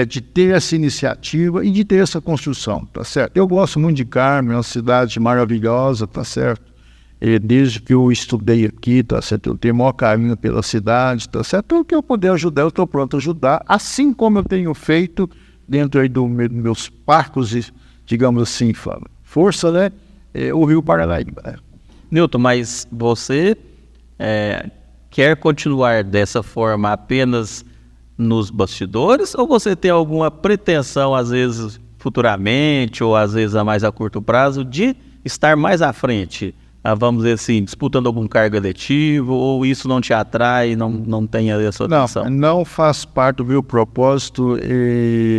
de ter essa iniciativa e de ter essa construção, tá certo? Eu gosto muito de Carmo, é uma cidade maravilhosa, tá certo? Desde que eu estudei aqui, tá certo? Eu tenho o maior carinho pela cidade, tá certo? Tudo que eu puder ajudar, eu estou pronto a ajudar, assim como eu tenho feito dentro aí dos meus parcos, digamos assim, força, né? O Rio Paranaíba, né? Newton, mas você quer continuar dessa forma apenas nos bastidores, ou você tem alguma pretensão, às vezes futuramente, ou às vezes a mais a curto prazo, de estar mais à frente? Vamos dizer assim, disputando algum cargo eletivo, ou isso não te atrai, não tem essa atenção? Não faz parte do meu propósito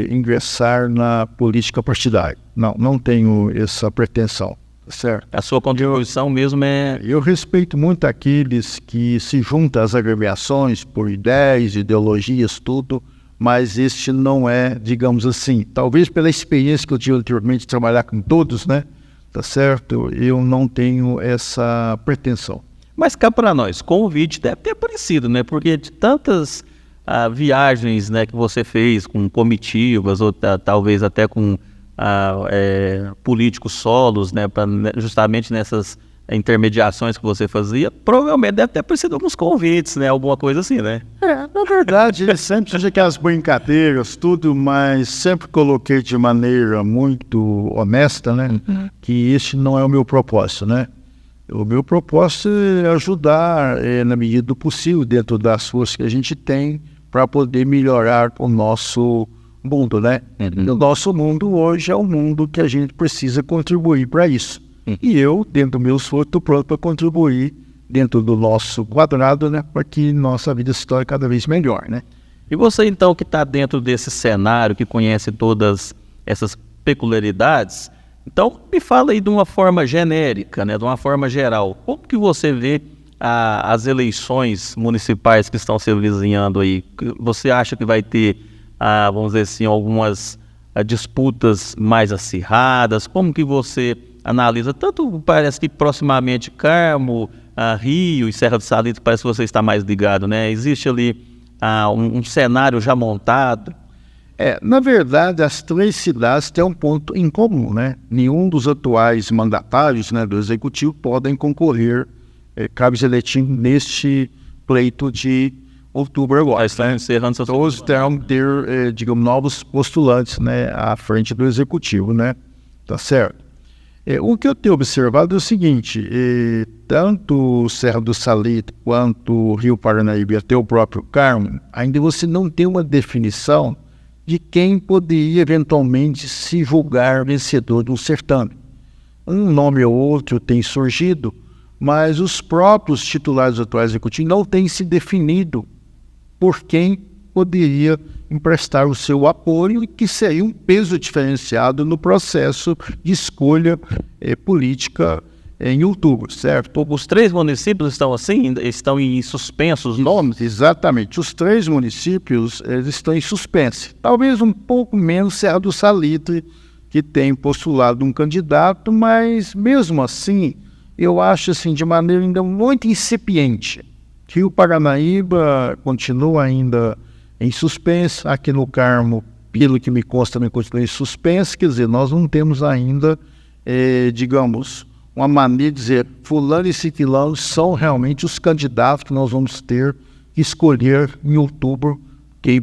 ingressar na política partidária. Não tenho essa pretensão, certo? A sua contribuição mesmo é... Eu respeito muito aqueles que se juntam às agremiações por ideias, ideologias, tudo, mas este não é, digamos assim, talvez pela experiência que eu tive anteriormente de trabalhar com todos, né? Tá certo? Eu não tenho essa pretensão. Mas cá para nós, convite deve ter aparecido, né? Porque de tantas viagens, né, que você fez com comitivas, ou talvez até com políticos solos, né, justamente nessas intermediações que você fazia, provavelmente deve ter aparecido alguns convites, né? Alguma coisa assim, né? Na verdade, sempre tive aquelas brincadeiras, tudo, mas sempre coloquei de maneira muito honesta, né? Que esse não é o meu propósito, né? O meu propósito é ajudar, na medida do possível, dentro das forças que a gente tem, para poder melhorar o nosso mundo, né? O nosso mundo hoje é um mundo que a gente precisa contribuir para isso. E eu, dentro do meu esforço, estou pronto para contribuir dentro do nosso quadrado, né, para que nossa vida se torne cada vez melhor, né? E você, então, que está dentro desse cenário, que conhece todas essas peculiaridades, então me fala aí de uma forma genérica, né, de uma forma geral, como que você vê as eleições municipais que estão se avizinhando aí? Você acha que vai ter, vamos dizer assim, algumas disputas mais acirradas? Como que você analisa? Tanto parece que proximamente Carmo, Rio e Serra do Salitre, parece que você está mais ligado, né? Existe ali um cenário já montado? Na verdade, as três cidades têm um ponto em comum, né? Nenhum dos atuais mandatários, né, do Executivo podem concorrer cabos eletivos neste pleito de outubro agora. Está encerrando seu Todos terão que ter, digamos, novos postulantes, né, à frente do Executivo, né? Tá certo? O que eu tenho observado é o seguinte, tanto Serra do Salitre quanto Rio Paranaíba e até o próprio Carmo, ainda você não tem uma definição de quem poderia eventualmente se julgar vencedor de um certame. Um nome ou outro tem surgido, mas os próprios titulares do atual executivo não têm se definido por quem poderia emprestar o seu apoio e que seria um peso diferenciado no processo de escolha política em outubro, certo? Os três municípios estão assim, estão em suspensos nomes? Exatamente. Os três municípios estão em suspense. Talvez um pouco menos Serra do Salitre, que tem postulado um candidato, mas mesmo assim, eu acho assim, de maneira ainda muito incipiente. Rio Paranaíba continua ainda em suspense, aqui no Carmo, pelo que me consta, também continua em suspense, quer dizer, nós não temos ainda, digamos, uma maneira de dizer, fulano e ciclano são realmente os candidatos que nós vamos ter que escolher em outubro,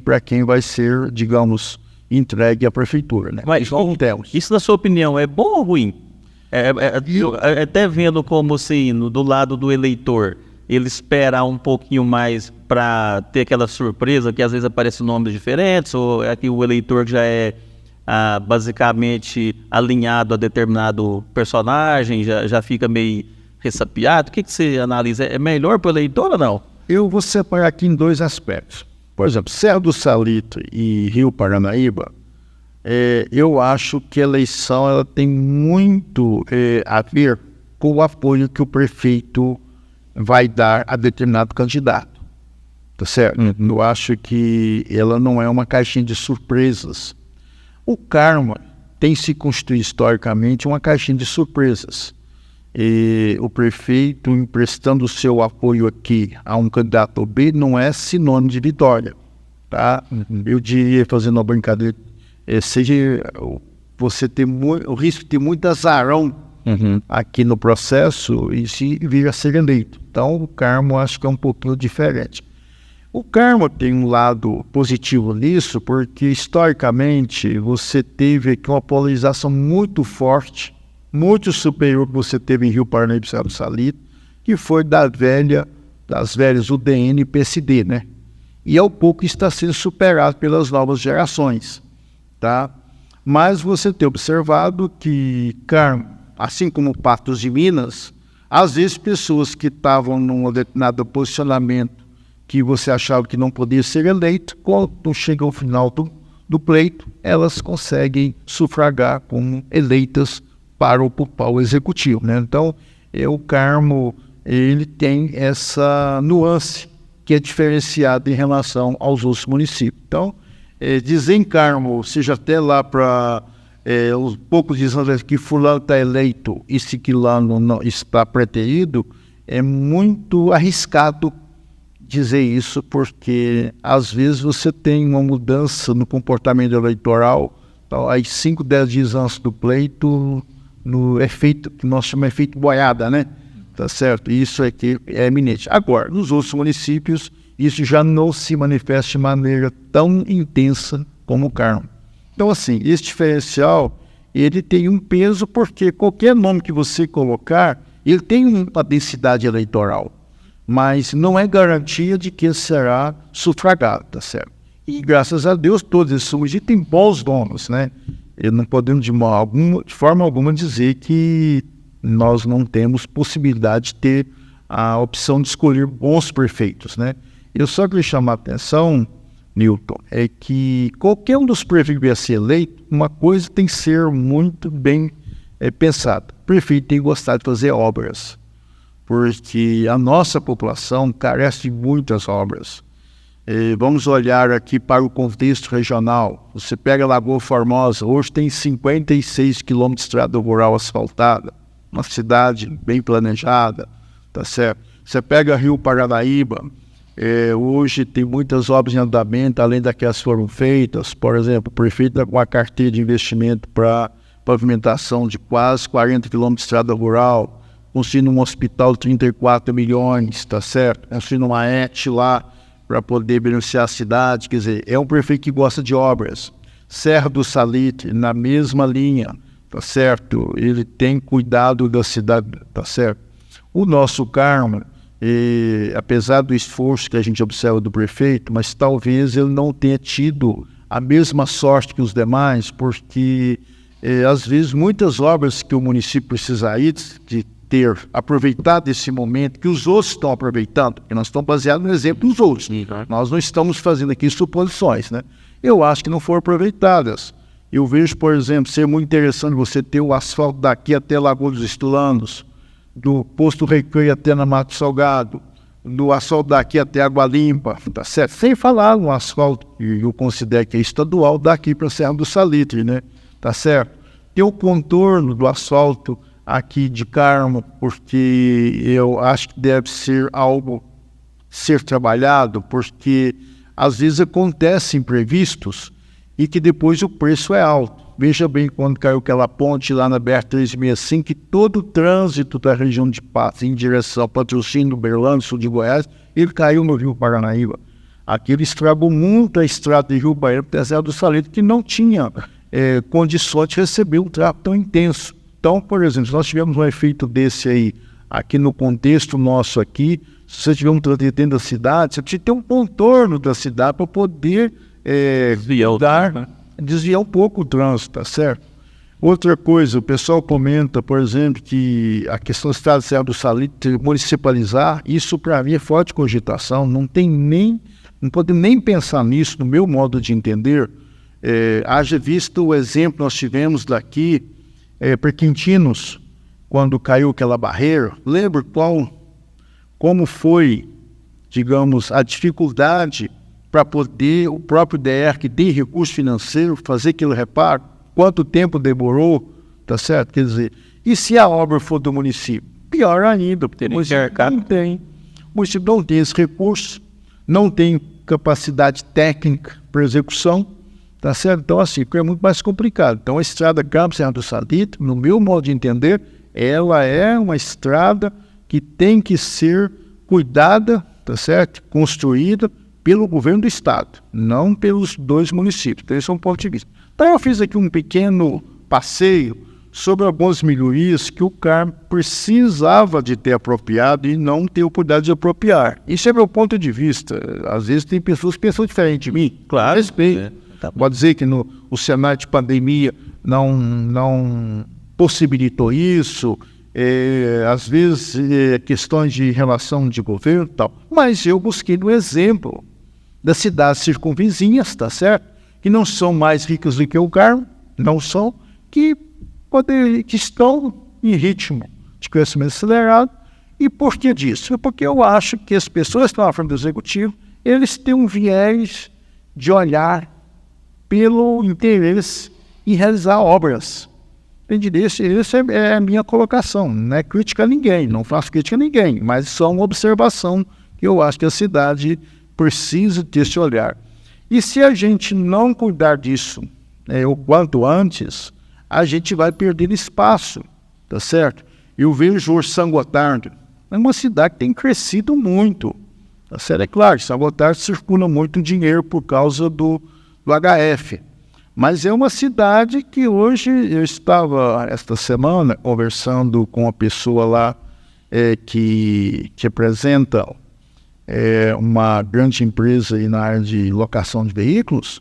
para quem vai ser, digamos, entregue à prefeitura, né? Mas isso, na sua opinião, é bom ou ruim? Até vendo como, assim, do lado do eleitor, ele espera um pouquinho mais para ter aquela surpresa, que às vezes aparecem nomes diferentes, ou é que o eleitor já é basicamente alinhado a determinado personagem, já fica meio ressapiado? O que você analisa? É melhor para o eleitor ou não? Eu vou separar aqui em dois aspectos. Por exemplo, Serra do Salitre e Rio Paranaíba, eu acho que a eleição ela tem muito a ver com o apoio que o prefeito vai dar a determinado candidato. Tá certo? Eu acho que ela não é uma caixinha de surpresas. O Carmo tem se constituído historicamente uma caixinha de surpresas. E o prefeito emprestando o seu apoio aqui a um candidato B não é sinônimo de vitória. Tá? Eu diria, fazendo uma brincadeira, seja você ter o risco de ter muito azarão aqui no processo e se vir a ser eleito. Então o Carmo acho que é um pouquinho diferente. O Carmo tem um lado positivo nisso, porque historicamente você teve aqui uma polarização muito forte, muito superior que você teve em Rio Paranaíba e Serra do Salitre, que foi das velhas UDN e PSD, né? E ao pouco está sendo superado pelas novas gerações, tá? Mas você tem observado que Carmo, assim como Patos de Minas, às vezes pessoas que estavam num determinado posicionamento que você achava que não podia ser eleito, quando chega ao final do pleito, elas conseguem sufragar como eleitas para ocupar o executivo, né? Então, o Carmo, ele tem essa nuance que é diferenciada em relação aos outros municípios. Então, dizer em Carmo, seja até lá para os poucos dizendo que fulano está eleito e ciclano não está preterido, é muito arriscado dizer isso, porque às vezes você tem uma mudança no comportamento eleitoral, então, aí 5, 10 dias antes do pleito, no efeito que nós chamamos de efeito boiada, né? Tá certo? Isso aqui é eminente. Agora, nos outros municípios, isso já não se manifesta de maneira tão intensa como o Carmo. Então, assim, esse diferencial, ele tem um peso porque qualquer nome que você colocar, ele tem uma densidade eleitoral, mas não é garantia de que ele será sufragado, tá certo? E graças a Deus, todos esses municípios têm bons donos, né? E não podemos de forma alguma dizer que nós não temos possibilidade de ter a opção de escolher bons prefeitos, né? Eu só queria chamar a atenção, Newton, é que qualquer um dos prefeitos que vier a ser eleito, uma coisa tem que ser muito bem pensada. O prefeito tem que gostar de fazer obras, porque a nossa população carece de muitas obras. Vamos olhar aqui para o contexto regional. Você pega Lagoa Formosa, hoje tem 56 quilômetros de estrada rural asfaltada, uma cidade bem planejada, tá certo? Você pega Rio Paranaíba, hoje tem muitas obras em andamento, além daquelas que foram feitas. Por exemplo, o prefeito dá uma carteira de investimento para pavimentação de quase 40 quilômetros de estrada rural, construindo um hospital de 34 milhões, tá certo? Construindo uma ET lá para poder beneficiar a cidade. Quer dizer, é um prefeito que gosta de obras. Serra do Salitre, na mesma linha, tá certo? Ele tem cuidado da cidade, tá certo? O nosso Carmo, apesar do esforço que a gente observa do prefeito, mas talvez ele não tenha tido a mesma sorte que os demais, porque às vezes muitas obras que o município precisaria de ter aproveitado esse momento que os outros estão aproveitando, porque nós estamos baseados no exemplo dos outros. Nós não estamos fazendo aqui suposições, né? Eu acho que não foram aproveitadas. Eu vejo, por exemplo, ser muito interessante você ter o asfalto daqui até Lagoa dos Estulanos, do Posto Recreio até na Mato Salgado, do asfalto daqui até Água Limpa, tá certo? Sem falar no asfalto que eu considero que é estadual daqui para a Serra do Salitre, né? Tá certo? Tem o contorno do asfalto aqui de Carmo, porque eu acho que deve ser algo ser trabalhado, porque às vezes acontecem imprevistos e que depois o preço é alto. Veja bem, quando caiu aquela ponte lá na BR-365, que todo o trânsito da região de Patos em direção a Patrocínio, Uberlândia, sul de Goiás, ele caiu no Rio Paranaíba. Aquilo estragou muito a estrada de Rio Paranaíba para a Serra do Salitre, que não tinha condições de receber um tráfego tão intenso. Então, por exemplo, se nós tivermos um efeito desse aí, aqui no contexto nosso aqui, se você tiver um trânsito dentro da cidade, você precisa ter um contorno da cidade para poder desviar um pouco o trânsito, tá certo? Outra coisa, o pessoal comenta, por exemplo, que a questão do Estado de Serra do Salitre municipalizar, isso para mim é forte cogitação, não podemos nem pensar nisso, no meu modo de entender. Haja visto o exemplo que nós tivemos daqui, Perquintinos, quando caiu aquela barreira, lembra como foi, digamos, a dificuldade para poder o próprio DR, que tem recurso financeiro, fazer aquele reparo? Quanto tempo demorou, tá certo? Quer dizer, e se a obra for do município? Pior ainda, porque o município não tem. O município não tem esse recurso, não tem capacidade técnica para execução, tá certo? Então, assim, é muito mais complicado. Então, a estrada Campos Serra do Salitre, no meu modo de entender, ela é uma estrada que tem que ser cuidada, tá certo? Construída pelo governo do estado, não pelos dois municípios. Então, esse é um ponto de vista. Então, eu fiz aqui um pequeno passeio sobre algumas melhorias que o CARM precisava de ter apropriado e não ter oportunidade de apropriar. Isso é meu ponto de vista. Às vezes tem pessoas que pensam diferente de mim. Claro. Respeito. Pode dizer que o cenário de pandemia não possibilitou isso, às vezes questões de relação de governo e tal. Mas eu busquei no exemplo das cidades circunvizinhas, tá certo? Que não são mais ricas do que o CARM, não são, que estão em ritmo de crescimento acelerado. E por que disso? É porque eu acho que as pessoas que estão à frente do executivo, eles têm um viés de olhar pelo interesse em realizar obras. Entendi? Essa é a minha colocação, não é crítica a ninguém, não faço crítica a ninguém, mas só uma observação que eu acho que a cidade precisa ter esse olhar. E se a gente não cuidar disso o quanto antes, a gente vai perder espaço, tá certo? Eu vejo hoje São Gotardo, é uma cidade que tem crescido muito, tá certo? É claro, São Gotardo circula muito dinheiro por causa do HF, mas é uma cidade que hoje, eu estava esta semana conversando com uma pessoa lá que representa uma grande empresa aí na área de locação de veículos.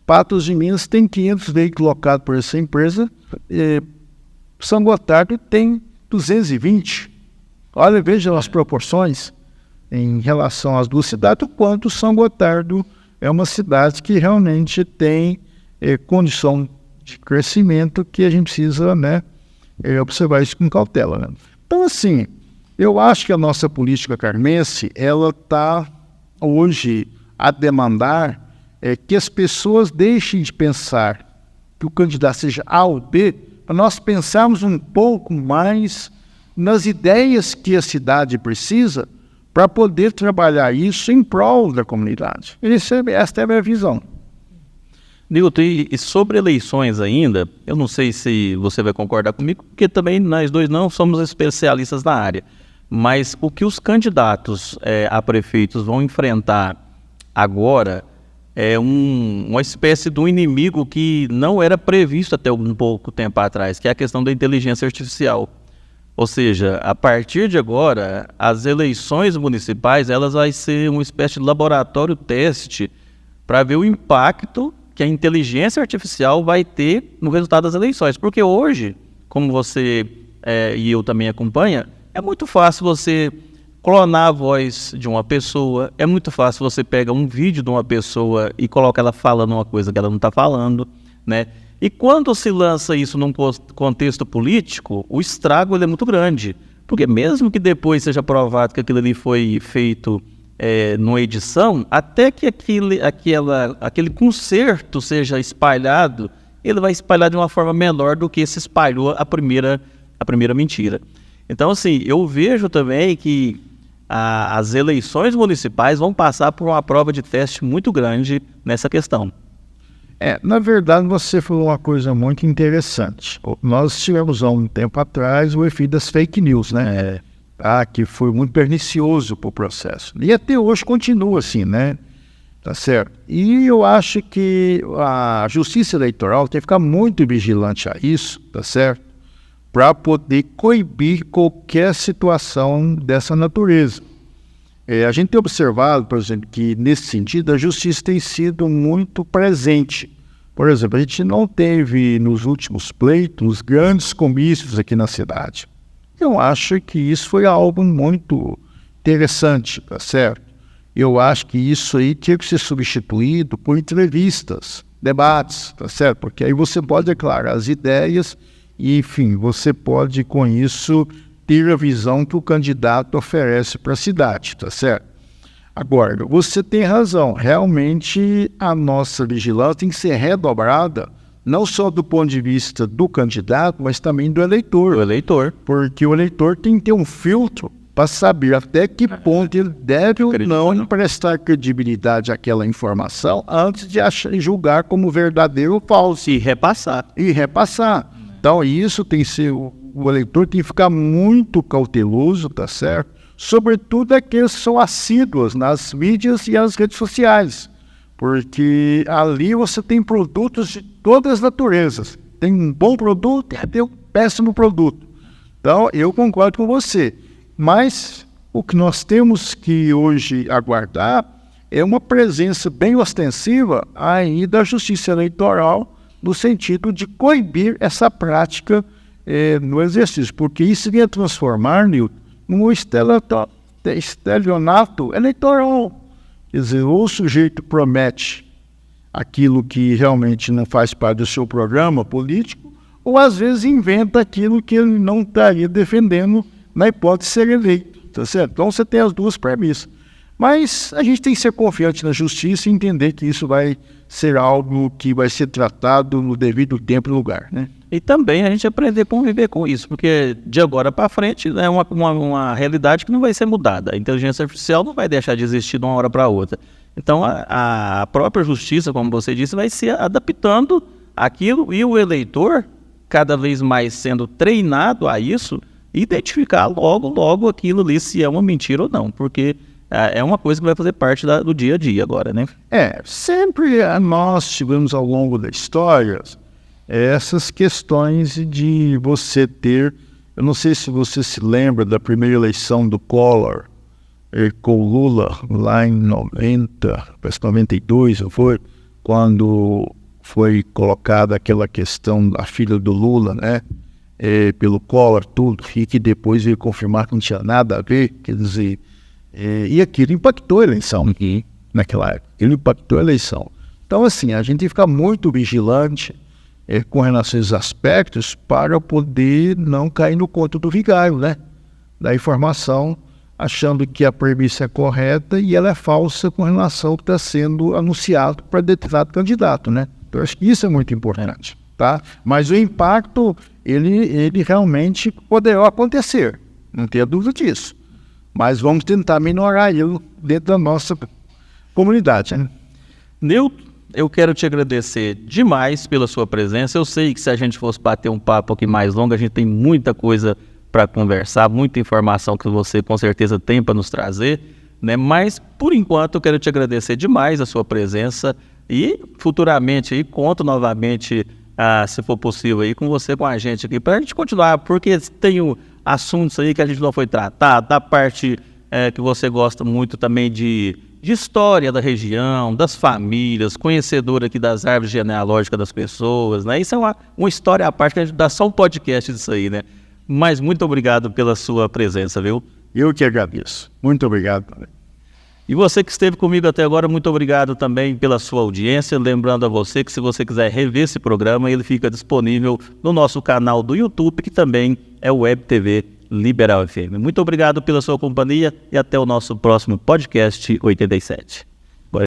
Patos de Minas tem 500 veículos locados por essa empresa, São Gotardo tem 220. Olha, veja as proporções em relação às duas cidades, o quanto São Gotardo é uma cidade que realmente tem condição de crescimento que a gente precisa observar isso com cautela. Né? Então, assim, eu acho que a nossa política carmense, ela está hoje a demandar que as pessoas deixem de pensar que o candidato seja A ou B, para nós pensarmos um pouco mais nas ideias que a cidade precisa para poder trabalhar isso em prol da comunidade. Esta é a minha visão. Nilton, e sobre eleições ainda, eu não sei se você vai concordar comigo, porque também nós dois não somos especialistas na área, mas o que os candidatos a prefeitos vão enfrentar agora é uma espécie de um inimigo que não era previsto até um pouco tempo atrás, que é a questão da inteligência artificial. Ou seja, a partir de agora, as eleições municipais, elas vão ser uma espécie de laboratório teste para ver o impacto que a inteligência artificial vai ter no resultado das eleições. Porque hoje, como você e eu também acompanha, é muito fácil você clonar a voz de uma pessoa, é muito fácil você pegar um vídeo de uma pessoa e colocar ela falando uma coisa que ela não está falando, né? E quando se lança isso num contexto político, o estrago ele é muito grande. Porque mesmo que depois seja provado que aquilo ali foi feito numa edição, até que aquele concerto seja espalhado, ele vai espalhar de uma forma menor do que se espalhou a primeira mentira. Então, assim, eu vejo também que as eleições municipais vão passar por uma prova de teste muito grande nessa questão. Na verdade, você falou uma coisa muito interessante. Nós tivemos há um tempo atrás o efeito das fake news, né? Que foi muito pernicioso para o processo. E até hoje continua assim, né? Tá certo? E eu acho que a Justiça Eleitoral tem que ficar muito vigilante a isso, tá certo? Para poder coibir qualquer situação dessa natureza. A gente tem observado, por exemplo, que nesse sentido a Justiça tem sido muito presente, Por exemplo, a gente não teve nos últimos pleitos grandes comícios aqui na cidade. Eu acho que isso foi algo muito interessante, tá certo? Eu acho que isso aí tinha que ser substituído por entrevistas, debates, tá certo? Porque aí você pode declarar as ideias e, enfim, você pode, com isso, ter a visão que o candidato oferece para a cidade, tá certo? Agora, você tem razão, realmente a nossa vigilância tem que ser redobrada, não só do ponto de vista do candidato, mas também do eleitor. O eleitor. Porque o eleitor tem que ter um filtro para saber até que ponto ele deve ou não emprestar credibilidade àquela informação antes de julgar como verdadeiro ou falso. E repassar. Então, isso tem que ser, o eleitor tem que ficar muito cauteloso, tá certo? Sobretudo aqueles que são assíduos nas mídias e as redes sociais, porque ali você tem produtos de todas as naturezas. Tem um bom produto e tem um péssimo produto. Então, eu concordo com você. Mas o que nós temos que hoje aguardar é uma presença bem ostensiva aí da Justiça Eleitoral, no sentido de coibir essa prática no exercício, porque isso ia transformar, Nilton, num estelionato eleitoral. Quer dizer, ou o sujeito promete aquilo que realmente não faz parte do seu programa político, ou às vezes inventa aquilo que ele não estaria defendendo na hipótese de ser eleito, tá certo? Então você tem as duas premissas. Mas a gente tem que ser confiante na justiça e entender que isso vai ser algo que vai ser tratado no devido tempo e lugar, né? E também a gente aprender a conviver com isso, porque de agora para frente é uma realidade que não vai ser mudada. A inteligência artificial não vai deixar de existir de uma hora para outra. Então a própria justiça, como você disse, vai se adaptando àquilo e o eleitor, cada vez mais sendo treinado a isso, identificar logo aquilo ali se é uma mentira ou não, porque é uma coisa que vai fazer parte do dia a dia agora, né? Sempre nós tivemos ao longo da história essas questões de você ter, eu não sei se você se lembra da primeira eleição do Collor com o Lula, lá em 90, parece 92, foi, quando foi colocada aquela questão da filha do Lula, né? Pelo Collor, tudo, e que depois veio confirmar que não tinha nada a ver, quer dizer, e aquilo impactou a eleição naquela época, aquilo impactou a eleição. Então, assim, a gente tem que ficar muito vigilante com relação a esses aspectos para poder não cair no conto do vigário, né? Da informação, achando que a premissa é correta e ela é falsa com relação ao que está sendo anunciado para determinado candidato, né? Então, acho que isso é muito importante, tá? Mas o impacto, ele realmente poderá acontecer, não tenha dúvida disso. Mas vamos tentar minorar ele dentro da nossa comunidade, né? Nilton, eu quero te agradecer demais pela sua presença. Eu sei que se a gente fosse bater um papo aqui mais longo, a gente tem muita coisa para conversar, muita informação que você com certeza tem para nos trazer, né? Mas, por enquanto, eu quero te agradecer demais a sua presença e futuramente aí conto novamente, se for possível, aí com você, com a gente aqui, para a gente continuar, porque tem assuntos aí que a gente não foi tratado, da parte que você gosta muito também de história da região, das famílias, conhecedor aqui das árvores genealógicas das pessoas, né? Isso é uma história à parte, que a gente dá só um podcast disso aí, né? Mas muito obrigado pela sua presença, viu? Eu que agradeço. Muito obrigado. E você que esteve comigo até agora, muito obrigado também pela sua audiência. Lembrando a você que se você quiser rever esse programa, ele fica disponível no nosso canal do YouTube, que também é o Web TV Liberal FM. Muito obrigado pela sua companhia e até o nosso próximo podcast 87. Bora.